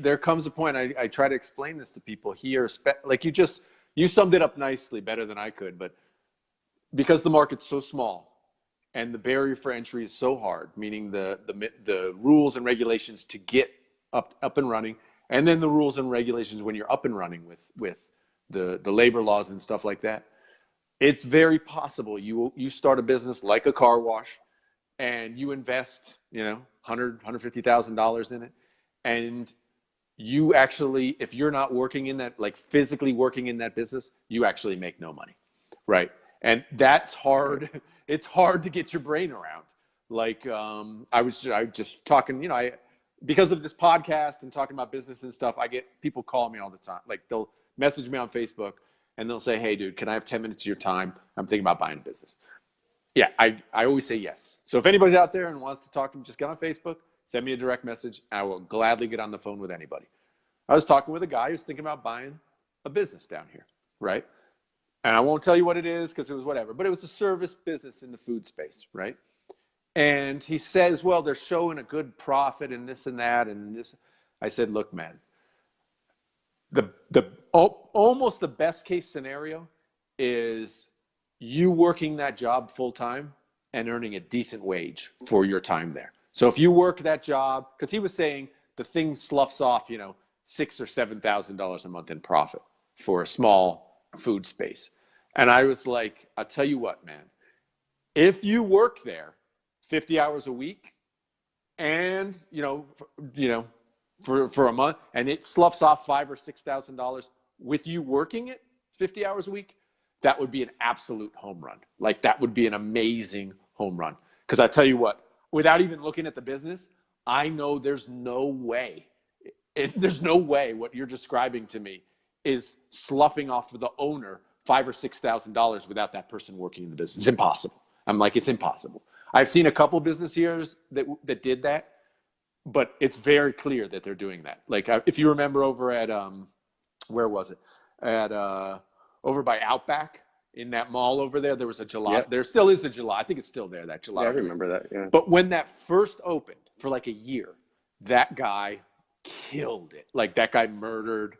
there comes a point, I try to explain this to people here, like you summed it up nicely, better than I could, but because the market's so small and the barrier for entry is so hard, meaning the rules and regulations to get up and running, and then the rules and regulations when you're up and running with the labor laws and stuff like that, it's very possible you start a business like a car wash and you invest, you know, $150,000 in it, and you actually, if you're not working in that, like physically working in that business, you actually make no money, right? And that's Right. hard. It's hard to get your brain around. Like I was just talking, you know, because of this podcast and talking about business and stuff, I get people call me all the time. Like they'll message me on Facebook and they'll say, "Hey, dude, can I have 10 minutes of your time? I'm thinking about buying a business." Yeah, I always say yes. So if anybody's out there and wants to talk to me, just get on Facebook, send me a direct message. I will gladly get on the phone with anybody. I was talking with a guy who's thinking about buying a business down here, right? And I won't tell you what it is because it was whatever, but it was a service business in the food space, right? And he says, well, they're showing a good profit and this and that and this. I said, look, man, almost the best case scenario is you working that job full time and earning a decent wage for your time there. So if you work that job, because he was saying the thing sloughs off, you know, $6,000 or $7,000 a month in profit for a small food space. And I was like, I'll tell you what, man, if you work there 50 hours a week and, for a month and it sloughs off $5,000 or $6,000 with you working it 50 hours a week, that would be an absolute home run. Like that would be an amazing home run. Because I tell you what, without even looking at the business, I know there's no way what you're describing to me is sloughing off for the owner $5,000 or $6,000 without that person working in the business. It's impossible. I'm like, it's impossible. I've seen a couple business years that did that, but it's very clear that they're doing that. Like if you remember over at where was it? At over by Outback in that mall over there, there was a gelato. Yep. There still is a gelato. I think it's still there, that gelato. Yeah, I place. remember that. Yeah. But when that first opened for like a year, that guy killed it. Like that guy murdered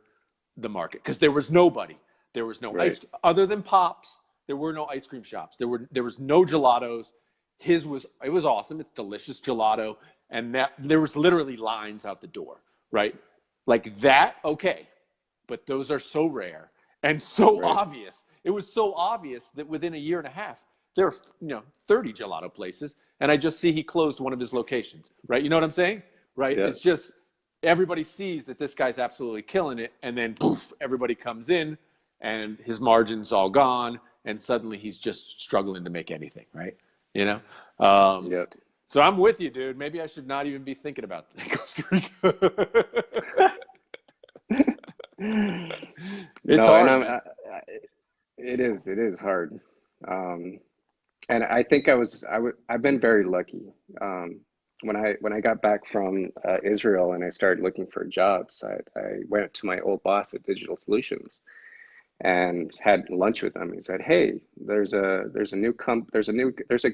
the market because there was nobody. There was no Right. ice other than Pops. There were no ice cream shops. There was no gelatos. It was awesome. It's delicious gelato, and that there was literally lines out the door, right? Like that, okay, but those are so rare and so Right. obvious. It was so obvious that within a year and a half, there are 30 gelato places, and I just see he closed one of his locations, right? You know what I'm saying, right? Yeah. It's just everybody sees that this guy's absolutely killing it, and then poof, everybody comes in, and his margin's all gone, and suddenly he's just struggling to make anything, right? You know? Yep. So I'm with you, dude. Maybe I should not even be thinking about Costa Rica. It's No, hard, and man. it is hard. And I think I've been very lucky. When I got back from Israel and I started looking for jobs, I went to my old boss at Digital Solutions and had lunch with him. He said, "Hey, there's a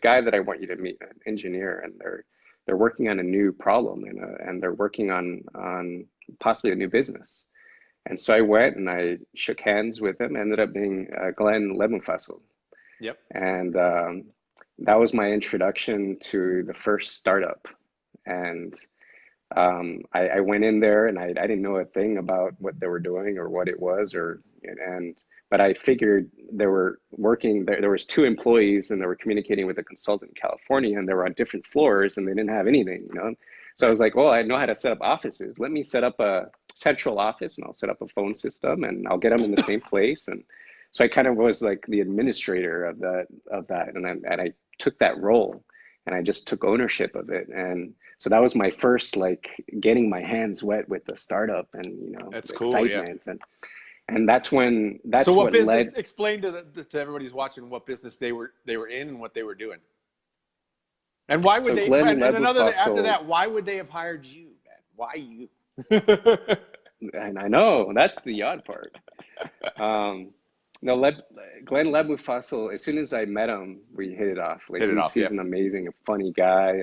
guy that I want you to meet, an engineer, and they're working on a new problem and they're working on possibly a new business." And so I went and I shook hands with him. Ended up being Glenn Lebenfassel. Yep. And that was my introduction to the first startup. And I went in there and I didn't know a thing about what they were doing or what it was, but I figured they were working there. There was two employees and they were communicating with a consultant in California, and they were on different floors and they didn't have anything, you know? So I was like, well, I know how to set up offices. Let me set up a central office and I'll set up a phone system and I'll get them in the same place. And so I kind of was like the administrator of that. And I took that role. and I just took ownership of it. And so that was my first like getting my hands wet with the startup and That's the cool. Yeah. excitement. And that's So what what business? led. Explain to everybody who's watching what business they were in and what they were doing, and why would So they? Glenn And another after Lebuffusel, that, wwhy would they have hired you, man? Why you? and I know that's the odd part. Um, no, Glenn Lebuffusel, as soon as I met him, we hit it off. Like Hit it off. Yeah. he's an amazing, funny guy,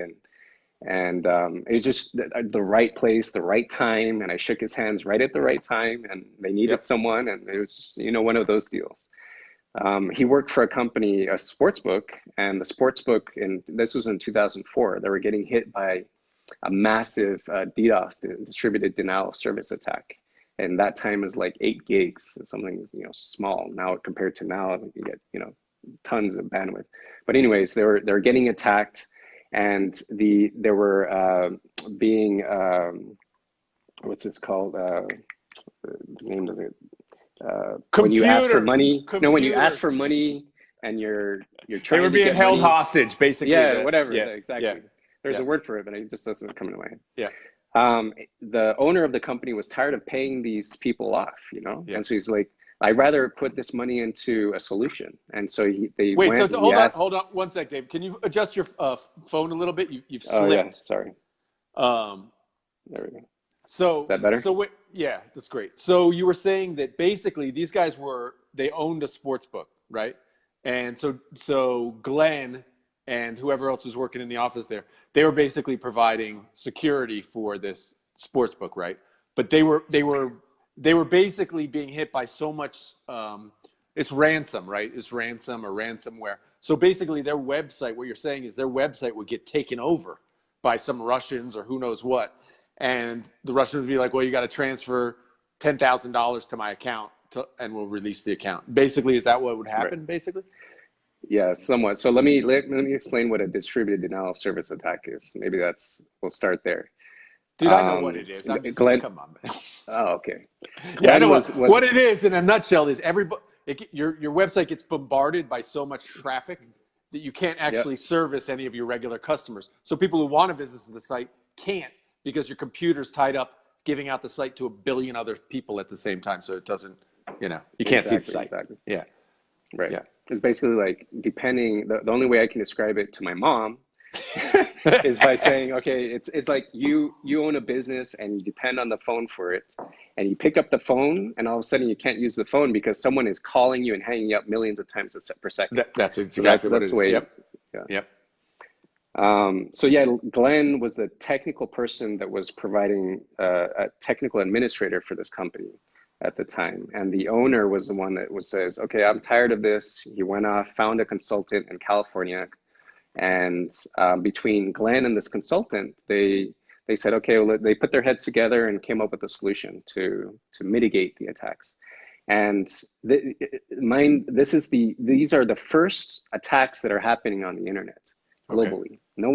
and it was just the right place, the right time, and I shook his hands right at the right time, and they needed Yep. someone, and it was just one of those deals. He worked for a company, a sports book, and the sports book, and this was in 2004. They were getting hit by a massive DDoS, distributed denial of service attack, and that time is like 8 gigs, something small. Now compared to now, you get tons of bandwidth. But anyways, they're getting attacked, and they were being what's this called? The name doesn't. When you ask for money, no, when you ask for money and you're trying They were to being get held money, hostage, basically. yeah, whatever, Yeah. exactly. Yeah. There's Yeah. a word for it, but it just doesn't come into my head. Yeah. The owner of the company was tired of paying these people off, Yeah. and so he's like, I'd rather put this money into a solution. And so they Wait. went. So hold on, 1 sec, Dave. Can you adjust your phone a little bit? You've Oh yeah, slipped. sorry. Um. There we go. So Is that better? So wait, yeah, that's great. So you were saying that basically these guys they owned a sports book, right? And so Glenn and whoever else was working in the office there, they were basically providing security for this sports book, right? But they were basically being hit by so much. It's ransom, right? It's ransom or ransomware. So basically, their website. What you're saying is their website would get taken over by some Russians or who knows what. And the Russians would be like, well, you got to transfer $10,000 to my account and we'll release the account. Basically, is that what would happen, Right. basically? Yeah, somewhat. So let me explain what a distributed denial of service attack is. Maybe we'll start there. Dude, I know what it is. I'm just, Glenn, come on, man. oh, okay. Yeah, I know was what it is in a nutshell is your website gets bombarded by so much traffic that you can't actually service any of your regular customers. So people who want to visit the site can't, because your computer's tied up giving out the site to a billion other people at the same time. So it doesn't, you can't see the site. Exactly. Yeah. Right. Yeah. It's basically like the only way I can describe it to my mom is by saying, okay, it's like you own a business and you depend on the phone for it, and you pick up the phone and all of a sudden you can't use the phone because someone is calling you and hanging up millions of times per second. That's exactly what it is. The way. Yep. Yeah. Yep. So yeah, Glenn was the technical person that was providing a technical administrator for this company at the time, and the owner was the one that says, okay, I'm tired of this. He went off, found a consultant in California, and between Glenn and this consultant, they said, okay, well, they put their heads together and came up with a solution to mitigate the attacks. And these are the first attacks that are happening on the internet globally. Okay. No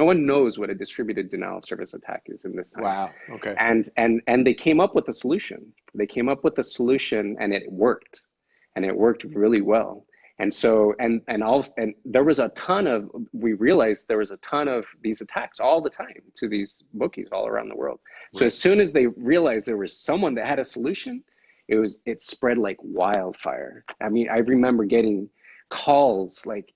one knows what a distributed denial of service attack is in this time. Wow. Okay. And they came up with a solution. And it worked. And it worked really well. And so, and there was we realized there was a ton of these attacks all the time to these bookies all around the world. Right. So as soon as they realized there was someone that had a solution, it spread like wildfire. I mean, I remember getting calls like,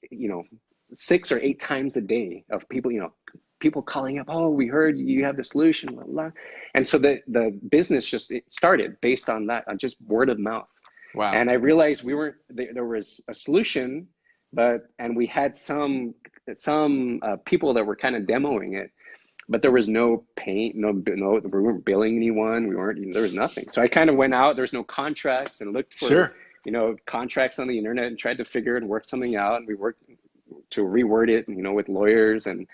6 or 8 times a day of people calling up, oh, we heard you have the solution, blah, blah. And so the business it started based on that, on just word of mouth. Wow. And I realized there was a solution, and we had some people that were kind of demoing it, but there was no we weren't billing anyone. There was nothing. So I kind of went out, there's no contracts, and looked for, contracts on the internet and tried to figure and work something out. And we worked to reword it, with lawyers and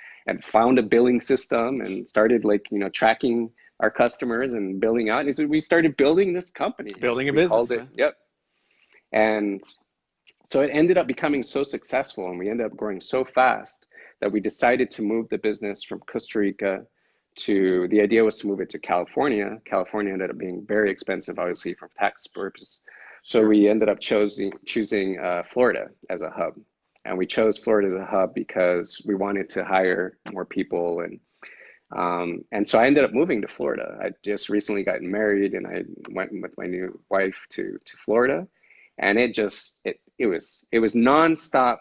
found a billing system and started tracking our customers and billing out. And so we started building this company. Building a business. Called it, yep. And so it ended up becoming so successful, and we ended up growing so fast that we decided to move the business from Costa Rica the idea was to move it to California. California ended up being very expensive, obviously, for tax purposes. So we ended up choosing Florida as a hub. And we chose Florida as a hub because we wanted to hire more people. And so I ended up moving to Florida. I just recently gotten married, and I went with my new wife to Florida, and it was nonstop,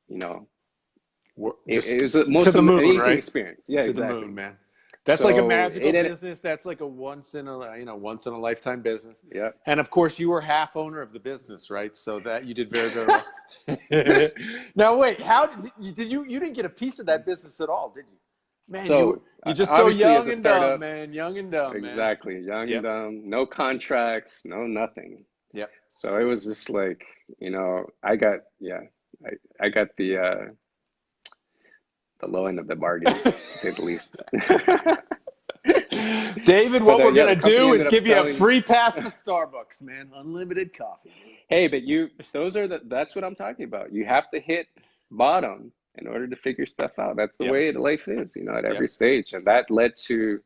you know. It was the to most the moon, amazing right? experience. Yeah, To the exactly. moon, man. That's like a So magical it ended, business. That's like a once in a lifetime business. yeah. And of course, you were half owner of the business, right? So that you did very, very well. Now, wait, how did you didn't get a piece of that business at all, did you? Man, So you're just so obviously, as young a and dumb, startup, man. Young and dumb, man. exactly, young and Yep. dumb, no contracts, no nothing. Yep. So it was just like, I got, yeah, I got the low end of the bargain, to say the least. David, But what we're yeah, the gonna company do is ended up give you a selling. free pass to Starbucks, man. Unlimited coffee. Hey, but that's what I'm talking about. You have to hit bottom in order to figure stuff out. That's the Yep. way life is, at every Yep. stage. And that led to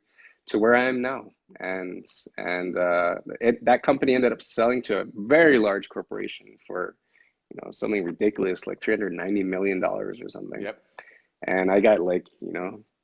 where I am now. And that company ended up selling to a very large corporation for, something ridiculous, like $390 million or something. Yep. And I got like,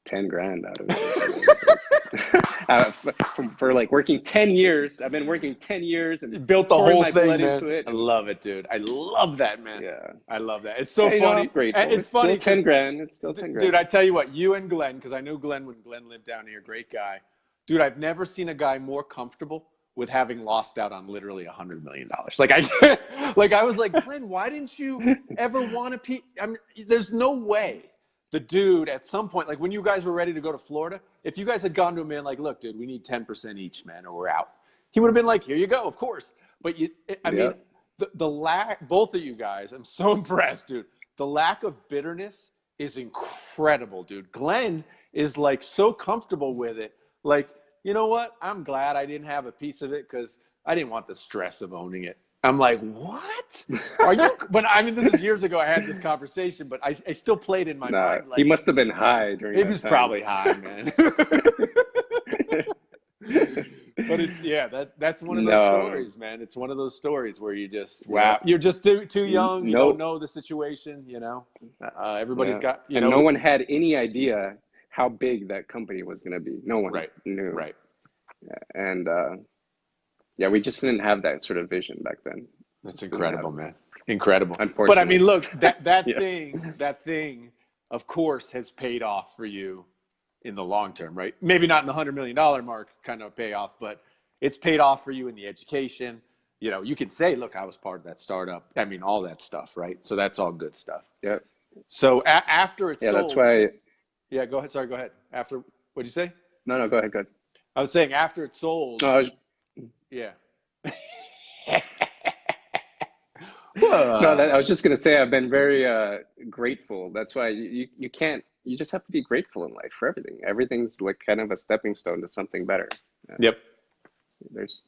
10 grand out of it or something. For like working 10 years. I've been working 10 years You and built the pouring whole my thing, blood man. into it. I And love it, dude. I love that, man. yeah, I love that. It's so yeah, funny. I'm grateful. It's It's funny still 10 because, grand. It's still 10 grand. dude, I tell you what, you and Glenn, because I knew Glenn when Glenn lived down here, great guy. Dude, I've never seen a guy more comfortable with having lost out on literally $100 million. Like I was like, Glenn, why didn't you ever want to I mean, there's no way the dude at some point, like when you guys were ready to go to Florida, if you guys had gone to him and like, look, dude, we need 10% each, man, or we're out. He would have been like, here you go, of course. But I mean, the lack, both of you guys, I'm so impressed, dude. The lack of bitterness is incredible, dude. Glenn is like so comfortable with it. Like, you know what? I'm glad I didn't have a piece of it because I didn't want the stress of owning it. I'm like, what? Are you? But I mean, this is years ago. I had this conversation, but I still played in my mind. Like, he must have been high during he that was time. probably high, man. But that's one of those stories, man. It's one of those stories where you just, wow, you're just too young. You don't know the situation, everybody's got, and no one had any idea how big that company was going to be. No one knew. Right. And we just didn't have that sort of vision back then. That's incredible, man. Incredible. Unfortunately. But I mean, look, that thing, of course, has paid off for you in the long term, right? Maybe not in the $100 million mark kind of payoff, but it's paid off for you in the education. You can say, look, I was part of that startup. I mean, all that stuff, right? So that's all good stuff. Yeah. So after it's sold. That's why. Yeah, go ahead. Sorry, go ahead. After, what'd you say? No, go ahead. Go ahead. I was saying after it's sold. Yeah. No, I was just going to say I've been very grateful. That's why you just have to be grateful in life for everything. Everything's like kind of a stepping stone to something better. Yep. If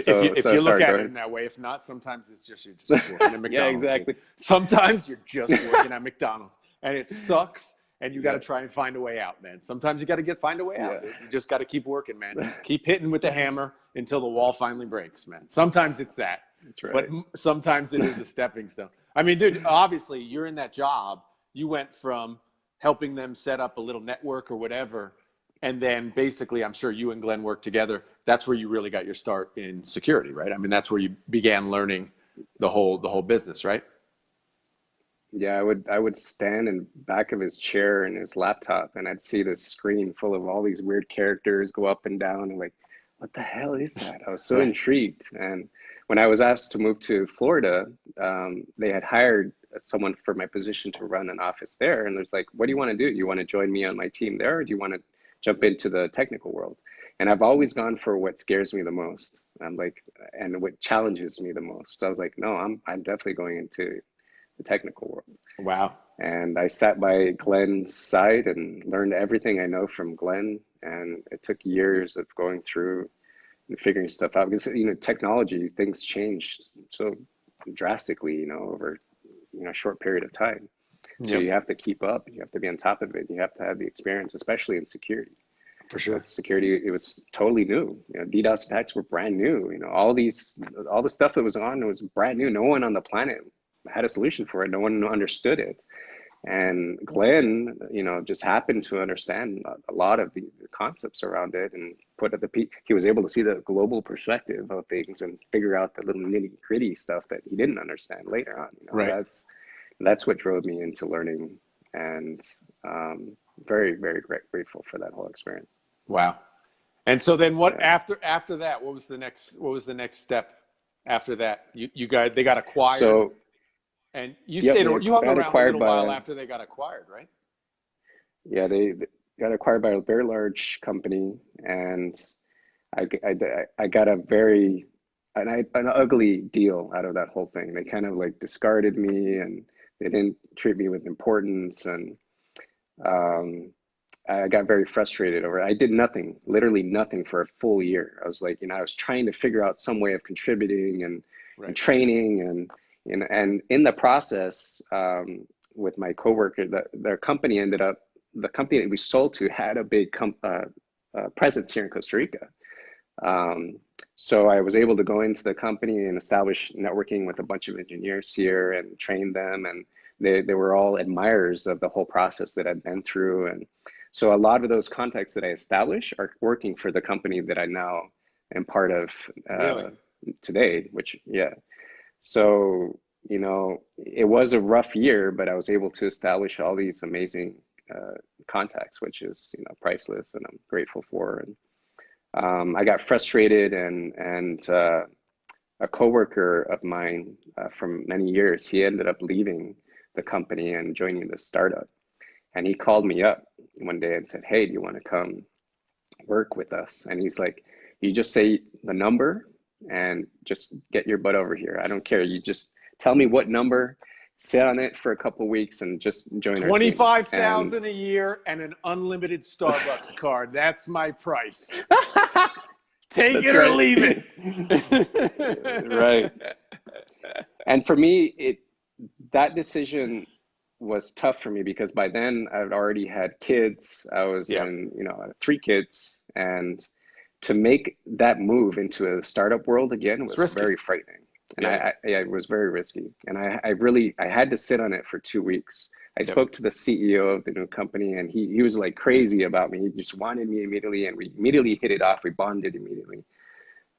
you look at it in that way, if not, sometimes it's just you're just working at McDonald's. Yeah, exactly. Dude. Sometimes you're just working at McDonald's and it sucks and you got to try and find a way out, man. Sometimes you got to find a way out. Dude. You just got to keep working, man. Keep hitting with the hammer until the wall finally breaks, man. Sometimes it's that. That's right. But sometimes it is a stepping stone. I mean, dude, obviously you're in that job. You went from helping them set up a little network or whatever, and then basically I'm sure you and Glenn worked together. That's where you really got your start in security, right? I mean, that's where you began learning the whole business, right? Yeah, I would stand in back of his chair and his laptop, and I'd see this screen full of all these weird characters go up and down, and like, what the hell is that? I was so intrigued. And when I was asked to move to Florida, they had hired someone for my position to run an office there. And there's like, what do you want to do? You want to join me on my team there, or do you want to jump into the technical world? And I've always gone for what scares me the most. I'm like, and what challenges me the most. So I was like, no, I'm definitely going into the technical world. Wow. And I sat by Glenn's side and learned everything I know from Glenn. And it took years of going through and figuring stuff out because, technology, things change so drastically, over, a short period of time. So you have to keep up, you have to be on top of it. You have to have the experience, especially in security. For sure. Security, it was totally new. DDoS attacks were brand new. All the stuff that was on was brand new. No one on the planet had a solution for it. No one understood it. And Glenn, just happened to understand a lot of the concepts around it and he was able to see the global perspective of things and figure out the little nitty gritty stuff that he didn't understand later on. Right. That's what drove me into learning, and very, very grateful for that whole experience. Wow. And so then what, after that, what was the next step after that? They got acquired. So, and you yep, you hung around a little while by, after they got acquired, right? Yeah, they got acquired by a very large company, and I got an ugly deal out of that whole thing. They kind of like discarded me, and they didn't treat me with importance, and I got very frustrated over it. I did nothing, literally nothing for a full year. I was like, I was trying to figure out some way of contributing and training, and in the process, with my coworker, their company the company that we sold to had a big presence here in Costa Rica. So I was able to go into the company and establish networking with a bunch of engineers here and train them, and they were all admirers of the whole process that I'd been through. And so a lot of those contacts that I established are working for the company that I now am part of today, which, yeah. So, it was a rough year, but I was able to establish all these amazing contacts, which is, priceless, and I'm grateful for. And I got frustrated, and a coworker of mine from many years, he ended up leaving the company and joining the startup. And he called me up one day and said, "Hey, do you want to come work with us?" And he's like, "You just say the number and just get your butt over here. I don't care. You just tell me what number, sit on it for a couple of weeks, and just join our team." 25,000 a year and an unlimited Starbucks card. That's my price. Take it or leave it. Right. And for me, that decision was tough for me, because by then I'd already had kids. I was in, I had 3 kids, and to make that move into a startup world again was very frightening. And it was very risky. And I had to sit on it for 2 weeks. I spoke to the CEO of the new company, and he was like crazy about me. He just wanted me immediately, and we immediately hit it off. We bonded immediately.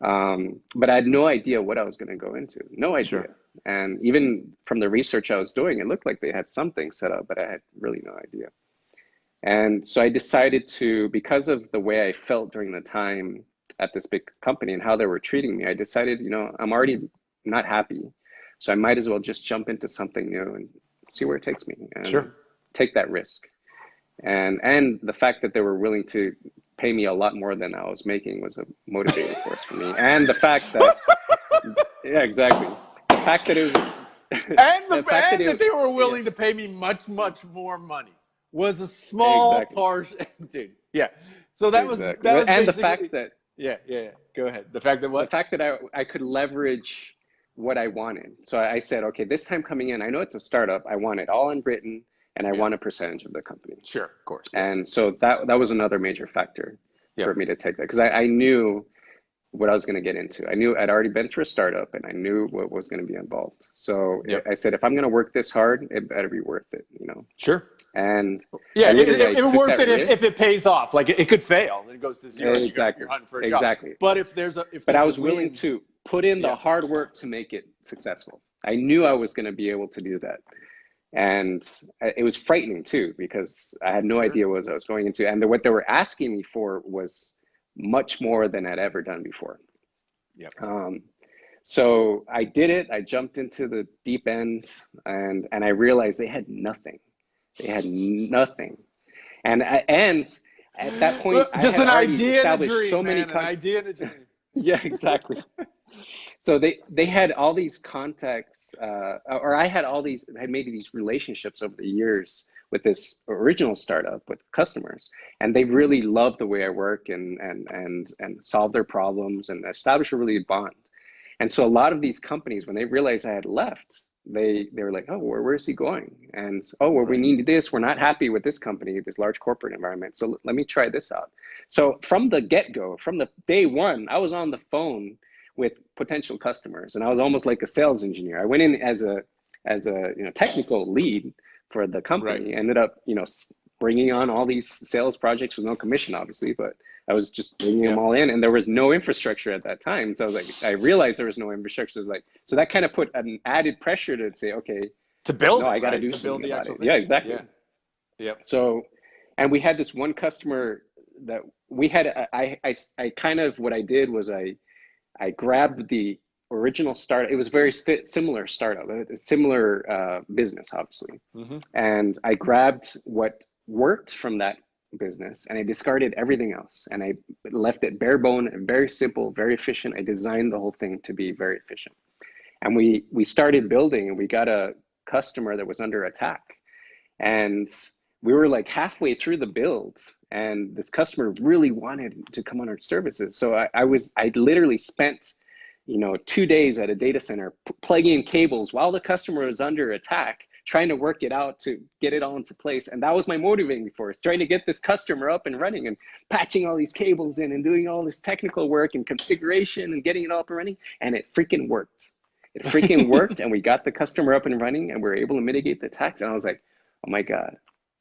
But I had no idea what I was going to go into. No idea. Sure. And even from the research I was doing, it looked like they had something set up, but I had really no idea. And so I decided to, because of the way I felt during the time at this big company and how they were treating me, I decided, I'm already not happy. So I might as well just jump into something new and see where it takes me, and take that risk. And the fact that they were willing to pay me a lot more than I was making was a motivating force for me. And the fact that, yeah, exactly. The fact that it was, and that they were willing to pay me much, much more money was a small portion, dude. Yeah. So that was, and the fact that, go ahead. The fact that what? The fact that I could leverage what I wanted. So I said, okay, this time coming in, I know it's a startup. I want it all in written, and I want a percentage of the company. Sure, of course. And so that was another major factor for me to take that, because I knew what I was going to get into. I knew I'd already been through a startup, and I knew what was going to be involved. So I said, if I'm going to work this hard, it better be worth it, Sure. And it's worth it if it pays off. Like it could fail, and it goes to zero. Exactly. You're hunting for a job. But if there's but I was willing to put in the hard work to make it successful. I knew I was going to be able to do that. And it was frightening too, because I had no idea what I was going into. And what they were asking me for was much more than I'd ever done before. Yep. So I did it. I jumped into the deep end, and I realized they had nothing. They had nothing. And at that point, just I had an idea and a established dream, so many an idea and a dream. Yeah, exactly. So they had all these contacts, or I had made these relationships over the years with this original startup with customers, and they really loved the way I work and solve their problems and establish a really good bond. And so a lot of these companies, when they realized I had left, they were like, "Oh, where is he going?" And we need this. We're not happy with this company, this large corporate environment. So let me try this out. So from the get-go, from the day one, I was on the phone with potential customers, and I was almost like a sales engineer. I went in as as a technical lead for the company. Right. Ended up bringing on all these sales projects with no commission, obviously, but I was just bringing them Yep. all in, and there was no infrastructure at that time. So I was like, I realized there was no infrastructure. So I was like, so that kind of put an added pressure to say, okay, To build no, it, I got to right? do To build something the about actual it. thing. Yeah, exactly. Yeah. Yep. So, and we had this one customer that we had. I kind of, what I did was I grabbed the original start. It was very similar startup, a similar business, obviously. Mm-hmm. And I grabbed what worked from that business and I discarded everything else. And I left it bare bone and very simple, very efficient. I designed the whole thing to be very efficient. And we started building, and we got a customer that was under attack. And we were like halfway through the build, and this customer really wanted to come on our services. So I literally spent 2 days at a data center plugging in cables while the customer was under attack, trying to work it out to get it all into place. And that was my motivating force, trying to get this customer up and running and patching all these cables in and doing all this technical work and configuration and getting it all up and running. And it freaking worked. It freaking worked. And we got the customer up and running, and we were able to mitigate the attacks. And I was like, oh my God,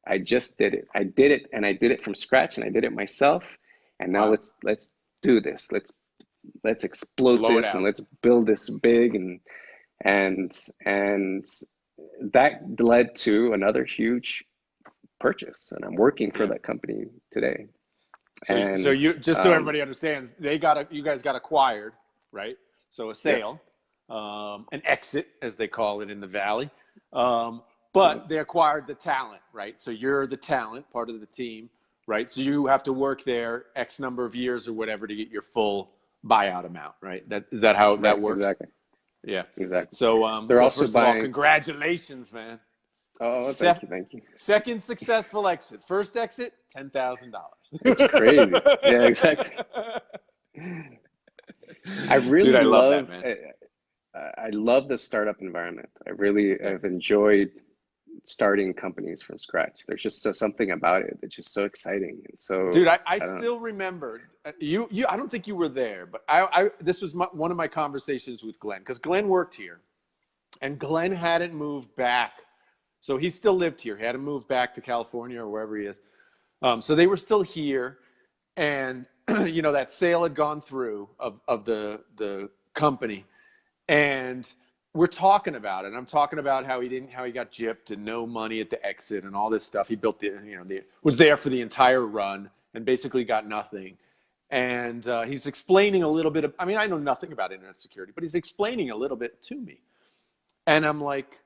I just did it. I did it, and I did it from scratch, and I did it myself. And now Wow. let's do this. Let's explode Blow it this, out. and let's build this big. And that led to another huge purchase, and I'm working for that company today. So And you, just so everybody understands, you guys got acquired, right? So a sale, an exit, as they call it in the Valley. But they acquired the talent, right? So you're the talent, part of the team, right? So you have to work there X number of years or whatever to get your full buyout amount, right? Is that how that works? Exactly. Yeah. Exactly. So they're also first buying. of all, congratulations, man. Oh, thank you. Second successful exit. First exit, $10,000. It's crazy. Yeah, exactly. I really love that, man. I love the startup environment. I really have enjoyed starting companies from scratch. There's just something about it that's just so exciting. And so, dude, I still remember you. I don't think you were there, but this was one of my conversations with Glenn, because Glenn worked here, and Glenn hadn't moved back. So he still lived here. He hadn't moved back to California or wherever he is. So they were still here, and that sale had gone through of the company, and we're talking about it. I'm talking about how he got gypped and no money at the exit and all this stuff. He built was there for the entire run and basically got nothing. And he's explaining a little bit I know nothing about internet security, but he's explaining a little bit to me. And I'm like,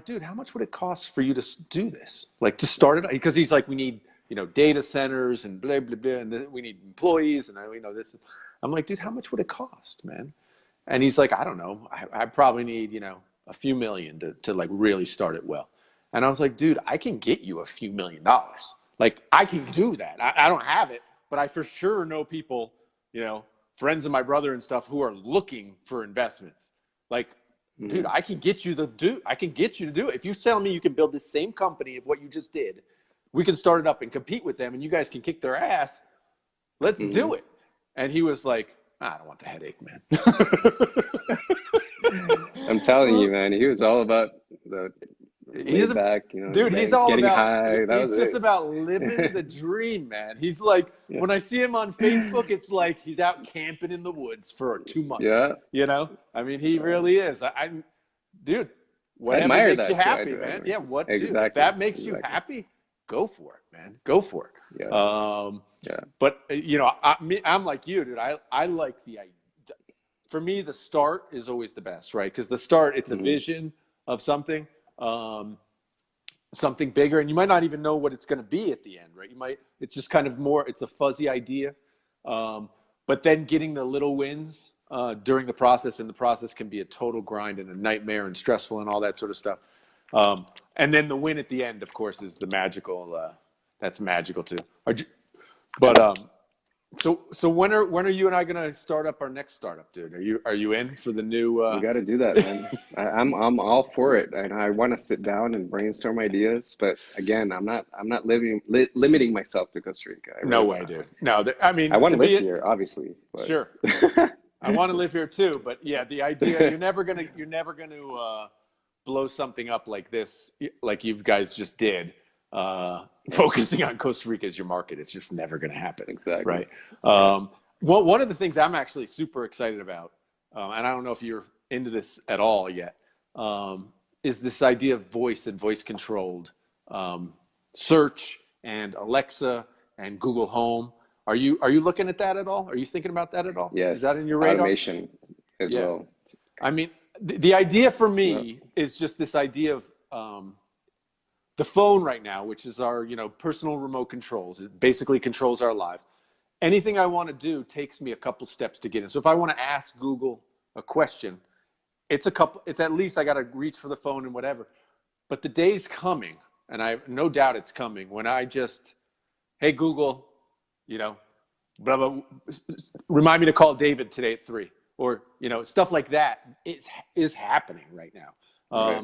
dude, how much would it cost for you to do this? Like, to start it? Because he's like, we need, data centers and blah, blah, blah, and we need employees and this. I'm like, dude, how much would it cost, man? And he's like, I don't know. I probably need, a few million to like really start it well. And I was like, dude, I can get you a few $1 million. Like, I can do that. I don't have it, but I for sure know people, friends of my brother and stuff, who are looking for investments. Like, dude, I can get you to do it. If you tell me you can build the same company of what you just did, we can start it up and compete with them, and you guys can kick their ass. Let's do it. And he was like, I don't want the headache, man. I'm telling you, man, he was all about the laid back, dude, he's all getting about high. He's just about living the dream, man. He's like, when I see him on Facebook, it's like he's out camping in the woods for 2 months. Yeah. He really is. Dude, whatever makes you happy, man. Yeah, exactly. Dude, if that makes you happy, go for it, man. Go for it. Yeah. But I'm like you, dude. I like the idea. For me, the start is always the best, right? Because the start, it's a vision of something, something bigger, and you might not even know what it's going to be at the end, right? It's just kind of more, it's a fuzzy idea. But then getting the little wins during the process, and the process can be a total grind and a nightmare and stressful and all that sort of stuff. And then the win at the end, of course, is the magical. That's magical too. But so when are you and I gonna start up our next startup, dude? Are you in for the new? We got to do that, man. I'm all for it, and I want to sit down and brainstorm ideas. But again, I'm not limiting myself to Costa Rica. No way, dude. No, I want to live here, obviously. But. Sure. I want to live here too, but yeah, the idea you're never gonna blow something up like this, like you guys just did, focusing on Costa Rica as your market, it's just never going to happen. Exactly. Right. Well, one of the things I'm actually super excited about, and I don't know if you're into this at all yet, is this idea of voice and voice controlled search and Alexa and Google Home. Are you looking at that at all? Are you thinking about that at all? Yes. Is that in your radar? Automation as well. I mean, the idea for me is just this idea of the phone right now, which is our, personal remote controls. It basically controls our lives. Anything I want to do takes me a couple steps to get in. So if I want to ask Google a question, it's at least I got to reach for the phone and whatever. But the day's coming, and I have no doubt it's coming, when I just, hey, Google, blah, blah, remind me to call David today at 3, or, stuff like that is happening right now.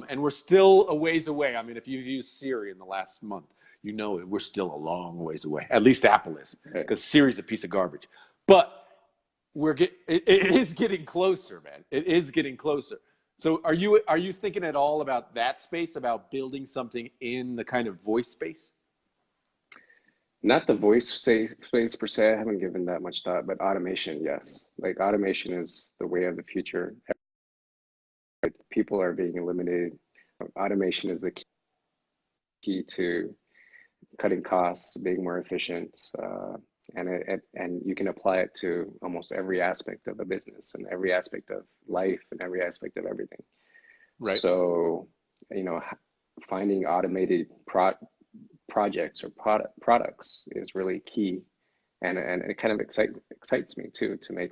And we're still a ways away. I mean, if you've used Siri in the last month, we're still a long ways away. At least Apple is, because Siri's a piece of garbage. But it is getting closer, man. It is getting closer. So are you thinking at all about that space, about building something in the kind of voice space? Not the voice space per se. I haven't given that much thought, but automation, yes. Like automation is the way of the future. People are being eliminated. Automation is the key to cutting costs, being more efficient, and you can apply it to almost every aspect of a business and every aspect of life and every aspect of everything. Right. So, finding automated projects or products is really key, and it kind of excites me too, to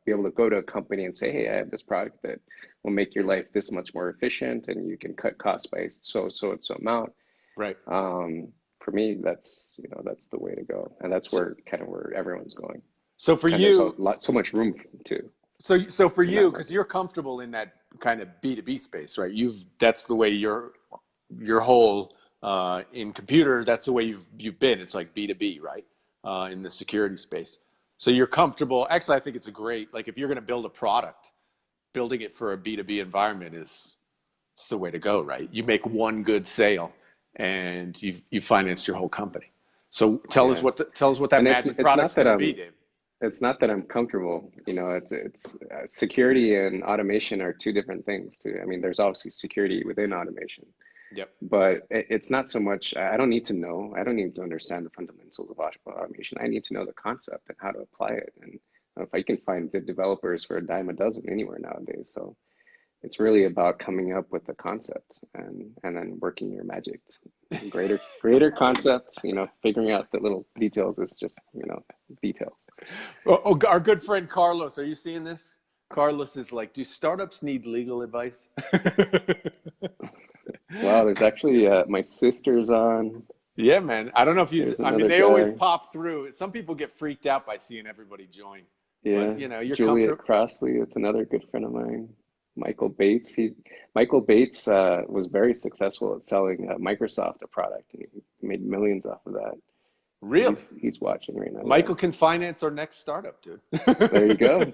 be able to go to a company and say, hey, I have this product that will make your life this much more efficient, and you can cut costs by so amount. Right. For me, that's the way to go, and that's where everyone's going. So for you, so much room to. So for you, because you're comfortable in that kind of B2B space, right? That's the way your whole in computer. That's the way you've been. It's like B2B, right? In the security space. So you're comfortable. Actually, I think it's like if you're going to build a product, building it for a B2B environment it's the way to go, right? You make one good sale, and you financed your whole company. So tell us what that magic product's going to be, Dave. It's not that I'm comfortable. It's security and automation are two different things too. I mean, there's obviously security within automation. Yep. But it's not so much, I don't need to understand the fundamentals of automation. I need to know the concept and how to apply it. And if I can find good developers for a dime a dozen anywhere nowadays. So it's really about coming up with the concept and then working your magic. Greater concept, figuring out the little details is just, details. Oh, our good friend Carlos, are you seeing this? Carlos is like, do startups need legal advice? Wow, there's actually my sister's on. Yeah, man. I don't know if they always pop through. Some people get freaked out by seeing everybody join. Yeah, but, Juliet Crossley, it's another good friend of mine. Michael Bates. Michael Bates was very successful at selling Microsoft a product, and he made millions off of that. Really? He's watching right now. Michael can finance our next startup, dude. There you go.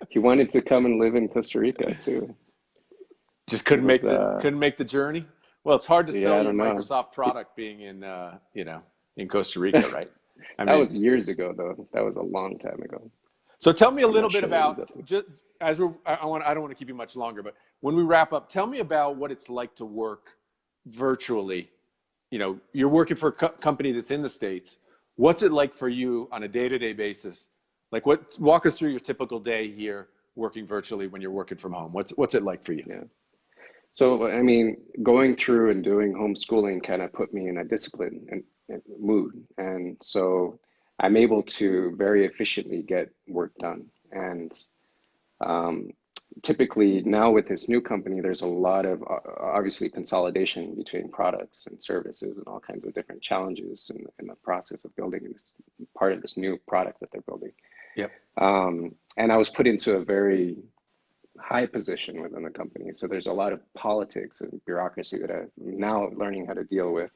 He wanted to come and live in Costa Rica too. Just couldn't make the journey. Well, it's hard to sell your Microsoft product being in in Costa Rica, right? That was years ago, though. That was a long time ago. So tell me a little bit about I don't want to keep you much longer, but when we wrap up, tell me about what it's like to work virtually. You're working for a company that's in the States. What's it like for you on a day-to-day basis? Like, walk us through your typical day here working virtually when you're working from home. What's it like for you? Yeah. So, I mean, going through and doing homeschooling kind of put me in a discipline and mood. And so I'm able to very efficiently get work done. And typically now with this new company, there's a lot of obviously consolidation between products and services and all kinds of different challenges in the process of building this part of this new product that they're building. Yep. And I was put into a very high position within the company. So there's a lot of politics and bureaucracy that I'm now learning how to deal with.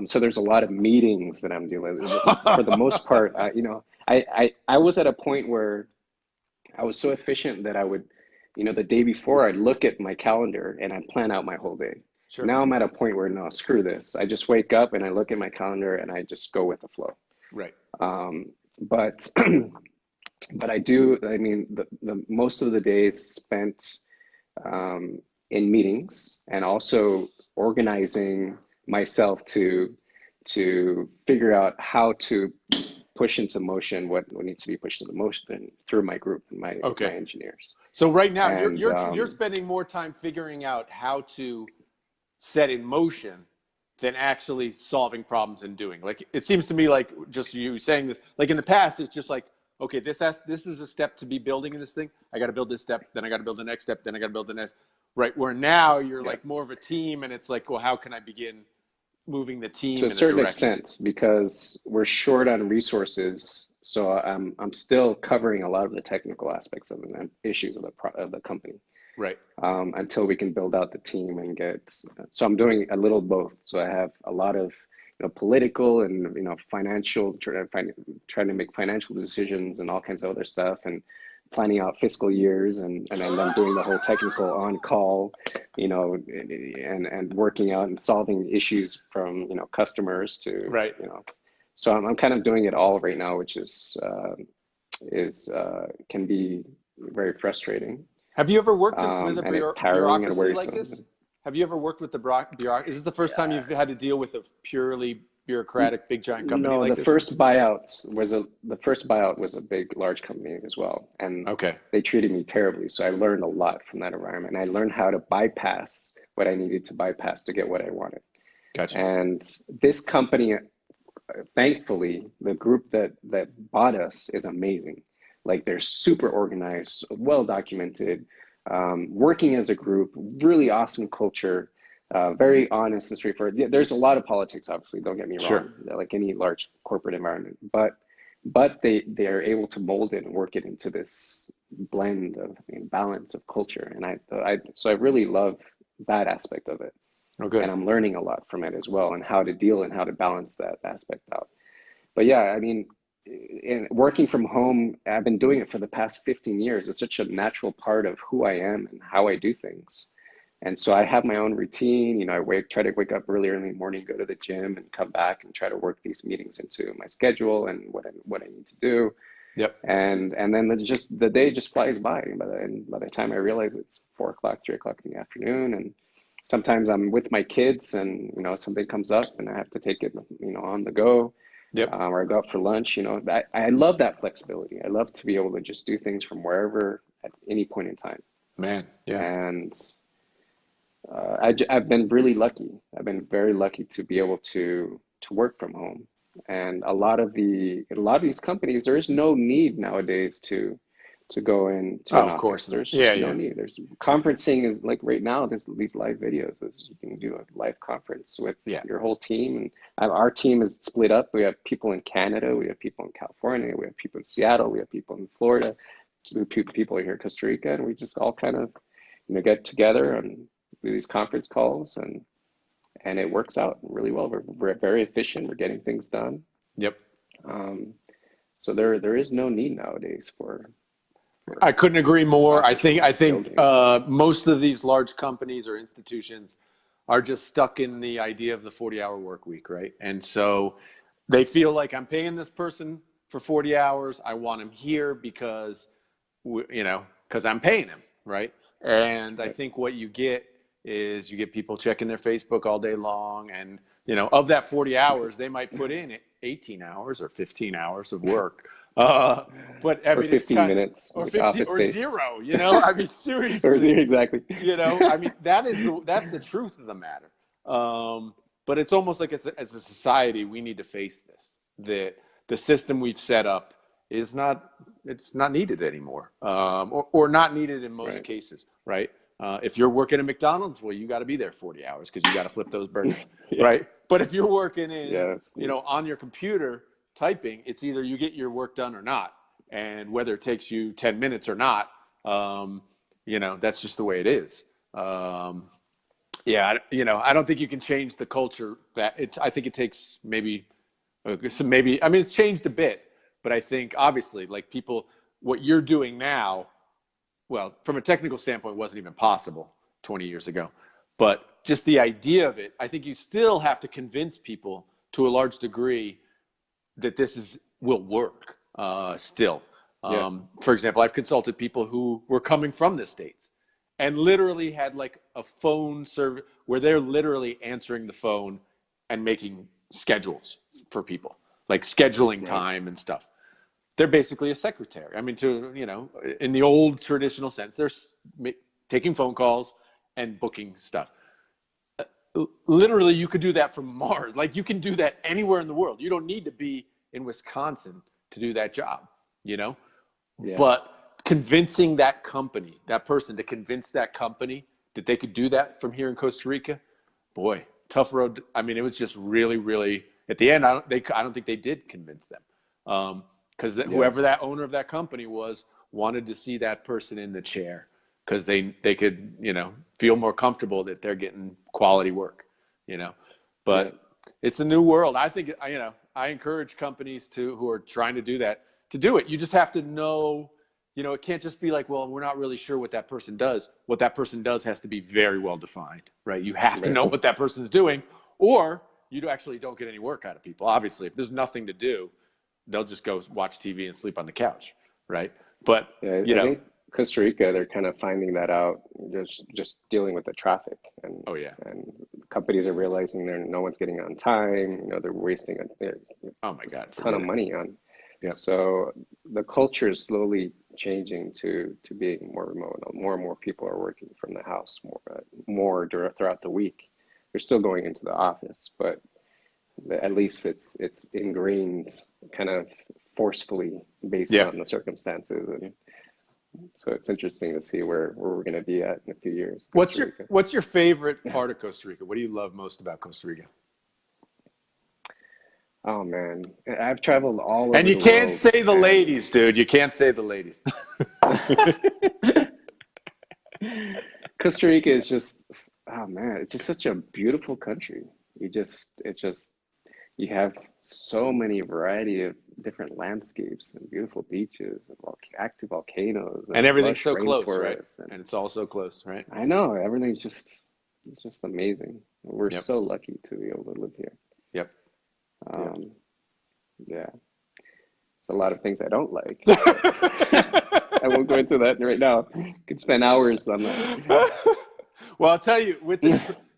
So there's a lot of meetings that I'm dealing with. For the most part, I was at a point where I was so efficient that I would you know, the day before I'd look at my calendar and I'd plan out my whole day. Sure. Now I'm at a point where no, screw this. I just wake up and I look at my calendar and I just go with the flow. Right. But but I do, I mean, the most of the days spent in meetings and also organizing myself to figure out how to push into motion what needs to be pushed into motion through my group and my engineers. So right now And, you're spending more time figuring out how to set in motion than actually solving problems and doing. Like, it seems to me like just you saying this, like in the past, it's just like, okay, this is a step to be building in this thing. I got to build this step, then I got to build the next step, then I got to build the next, right? Where now you're like more of a team, and it's like, well, how can I begin moving the team to a certain extent, because we're short on resources. So I'm still covering a lot of the technical aspects of the issues of the company. Right. Until we can build out the team and so I'm doing a little both. So I have a lot of, you know, political and, you know, financial, trying to make financial decisions and all kinds of other stuff, and planning out fiscal years, and then I'm doing the whole technical on call, you know, and working out and solving issues from, you know, customers to, right. You know, so I'm kind of doing it all right now, which can be very frustrating. Have you ever worked with a bureaucracy like this? Have you ever worked with the bureaucracy? Is this the first time you've had to deal with a purely bureaucratic, big giant company? No, like the first buyout was a big, large company as well, and they treated me terribly. So I learned a lot from that environment. I learned how to bypass what I needed to bypass to get what I wanted. Gotcha. And this company, thankfully, the group that bought us is amazing. Like, they're super organized, well documented, working as a group, really awesome culture, very honest and straightforward. There's a lot of politics, obviously, don't get me wrong, like any large corporate environment, but they are able to mold it and work it into this blend of, you know, balance of culture. And so I really love that aspect of it. Okay. And I'm learning a lot from it as well, and how to deal and how to balance that aspect out. But yeah, I mean, in working from home, I've been doing it for the past 15 years. It's such a natural part of who I am and how I do things. And so I have my own routine. You know, I try to wake up really early in the morning, go to the gym, and come back and try to work these meetings into my schedule and what I need to do. Yep. And then the day just flies by. By the time I realize it's 4 o'clock, 3 o'clock in the afternoon, and sometimes I'm with my kids, and, you know, something comes up and I have to take it, you know, on the go. Yep. Or I go out for lunch. You know, I love that flexibility. I love to be able to just do things from wherever at any point in time. Man, yeah. And I've been really lucky. I've been very lucky to be able to work from home. And a lot of these companies, there is no need nowadays to go into an office. Of course. There's just no need. There's conferencing is like right now, there's these live videos. You can do a live conference with your whole team. And our team is split up. We have people in Canada, we have people in California, we have people in Seattle, we have people in Florida, people here in Costa Rica, and we just all kind of, you know, get together and do these conference calls, and it works out really well. We're very efficient. We're getting things done. Yep. So there is no need nowadays for I couldn't agree more. I think most of these large companies or institutions are just stuck in the idea of the 40-hour work week, right? And so they feel like, I'm paying this person for 40 hours. I want him here because I'm paying him, right? And I think what you get is you get people checking their Facebook all day long, and, you know, of that 40 hours, they might put in 18 hours or 15 hours of work. But I mean, 15 minutes or 15 or 0, you know, I mean, seriously, or 0, exactly. You know, I mean, that's the truth of the matter. But it's almost like as a society, we need to face this, that the system we've set up is not needed anymore, or not needed in most cases, right? If you're working at McDonald's, well, you got to be there 40 hours because you got to flip those burgers, right? But if you're working in, you know, on your computer typing, it's either you get your work done or not. And whether it takes you 10 minutes or not, you know, that's just the way it is. I don't think you can change the culture. I think it takes maybe, I mean, it's changed a bit, but I think obviously, like, people, what you're doing now well, from a technical standpoint, it wasn't even possible 20 years ago. But just the idea of it, I think you still have to convince people to a large degree that will work still. For example, I've consulted people who were coming from the States and literally had like a phone service where they're literally answering the phone and making schedules for people, like scheduling time and stuff. They're basically a secretary. I mean, in the old traditional sense, they're taking phone calls and booking stuff. Literally, you could do that from Mars. Like, you can do that anywhere in the world. You don't need to be in Wisconsin to do that job, But convincing that person to convince that company that they could do that from here in Costa Rica, boy, tough road. I mean, it was just really, really, at the end, I don't think they did convince them. Because whoever that owner of that company wanted to see that person in the chair because they could, feel more comfortable that they're getting quality work, But it's a new world. I think, I encourage companies who are trying to do that to do it. You just have to know, it can't just be like, well, we're not really sure what that person does. What that person does has to be very well defined, right? You have to know what that person's doing, or you actually don't get any work out of people. Obviously, if there's nothing to do, they'll just go watch TV and sleep on the couch, right? But I think Costa Rica, they're kind of finding that out, just dealing with the traffic, and and companies are realizing no one's getting on time. They're wasting a ton of money on. So the culture is slowly changing to being more remote. More and more people are working from the house more throughout the week. They're still going into the office, but at least it's ingrained kind of forcefully based on the circumstances. And so it's interesting to see where we're going to be at in a few years. What's your favorite part of Costa Rica? What do you love most about Costa Rica? Oh man, I've traveled all over. And you can't say the ladies, dude. You can't say the ladies. Costa Rica is just, oh man, it's just such a beautiful country. You have so many variety of different landscapes and beautiful beaches and active volcanoes and everything's so close, right? And it's all so close, right? I know, everything's just amazing. We're so lucky to be able to live here. Yep. Yeah. There's a lot of things I don't like. I won't go into that right now. Could spend hours on that. Well, I'll tell you,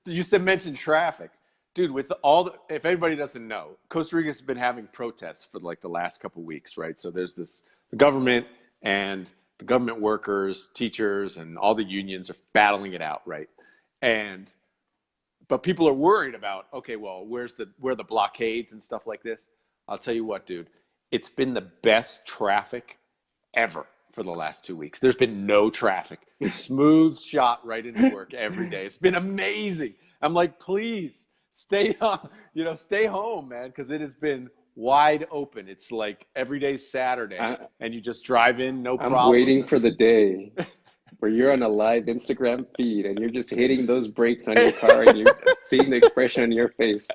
you mentioned traffic. Dude, if anybody doesn't know, Costa Rica's been having protests for like the last couple of weeks, right? So there's the government and the government workers, teachers, and all the unions are battling it out, right? But people are worried about, okay, well, where are the blockades and stuff like this? I'll tell you what, dude, it's been the best traffic ever for the last 2 weeks. There's been no traffic. Smooth shot right into work every day. It's been amazing. I'm like, please stay home, man, because it has been wide open. It's like every day's Saturday, and you just drive in, no problem. I'm waiting for the day where you're on a live Instagram feed and you're just hitting those brakes on your car and you're seeing the expression on your face.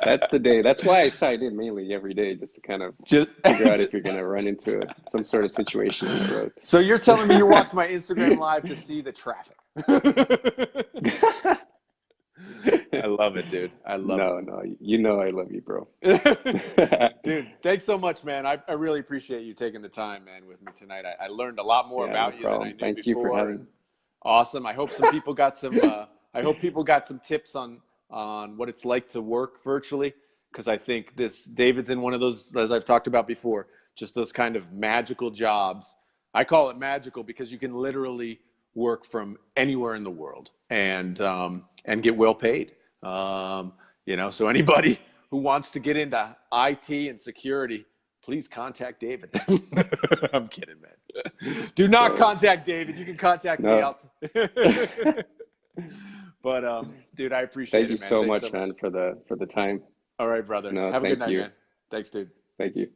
That's the day. That's why I sign in mainly every day, just to kind of figure out if you're going to run into some sort of situation on the road. So you're telling me you watch my Instagram live to see the traffic? I love it, dude. I love it. No, I love you, bro. Dude, thanks so much, man. I really appreciate you taking the time, man, with me tonight. I learned a lot more about you than I knew before. Thank you for having me. Awesome. I hope some people got some. I hope people got some tips on what it's like to work virtually, because I think David's in one of those, as I've talked about before, just those kind of magical jobs. I call it magical because you can literally work from anywhere in the world and get well paid. So anybody who wants to get into IT and security, please contact David. I'm kidding, man. Do not contact David. You can contact me out. But dude, I appreciate it, man. Thank you so much, man, for the time. All right, brother. Have a good night, man. Thanks, dude. Thank you.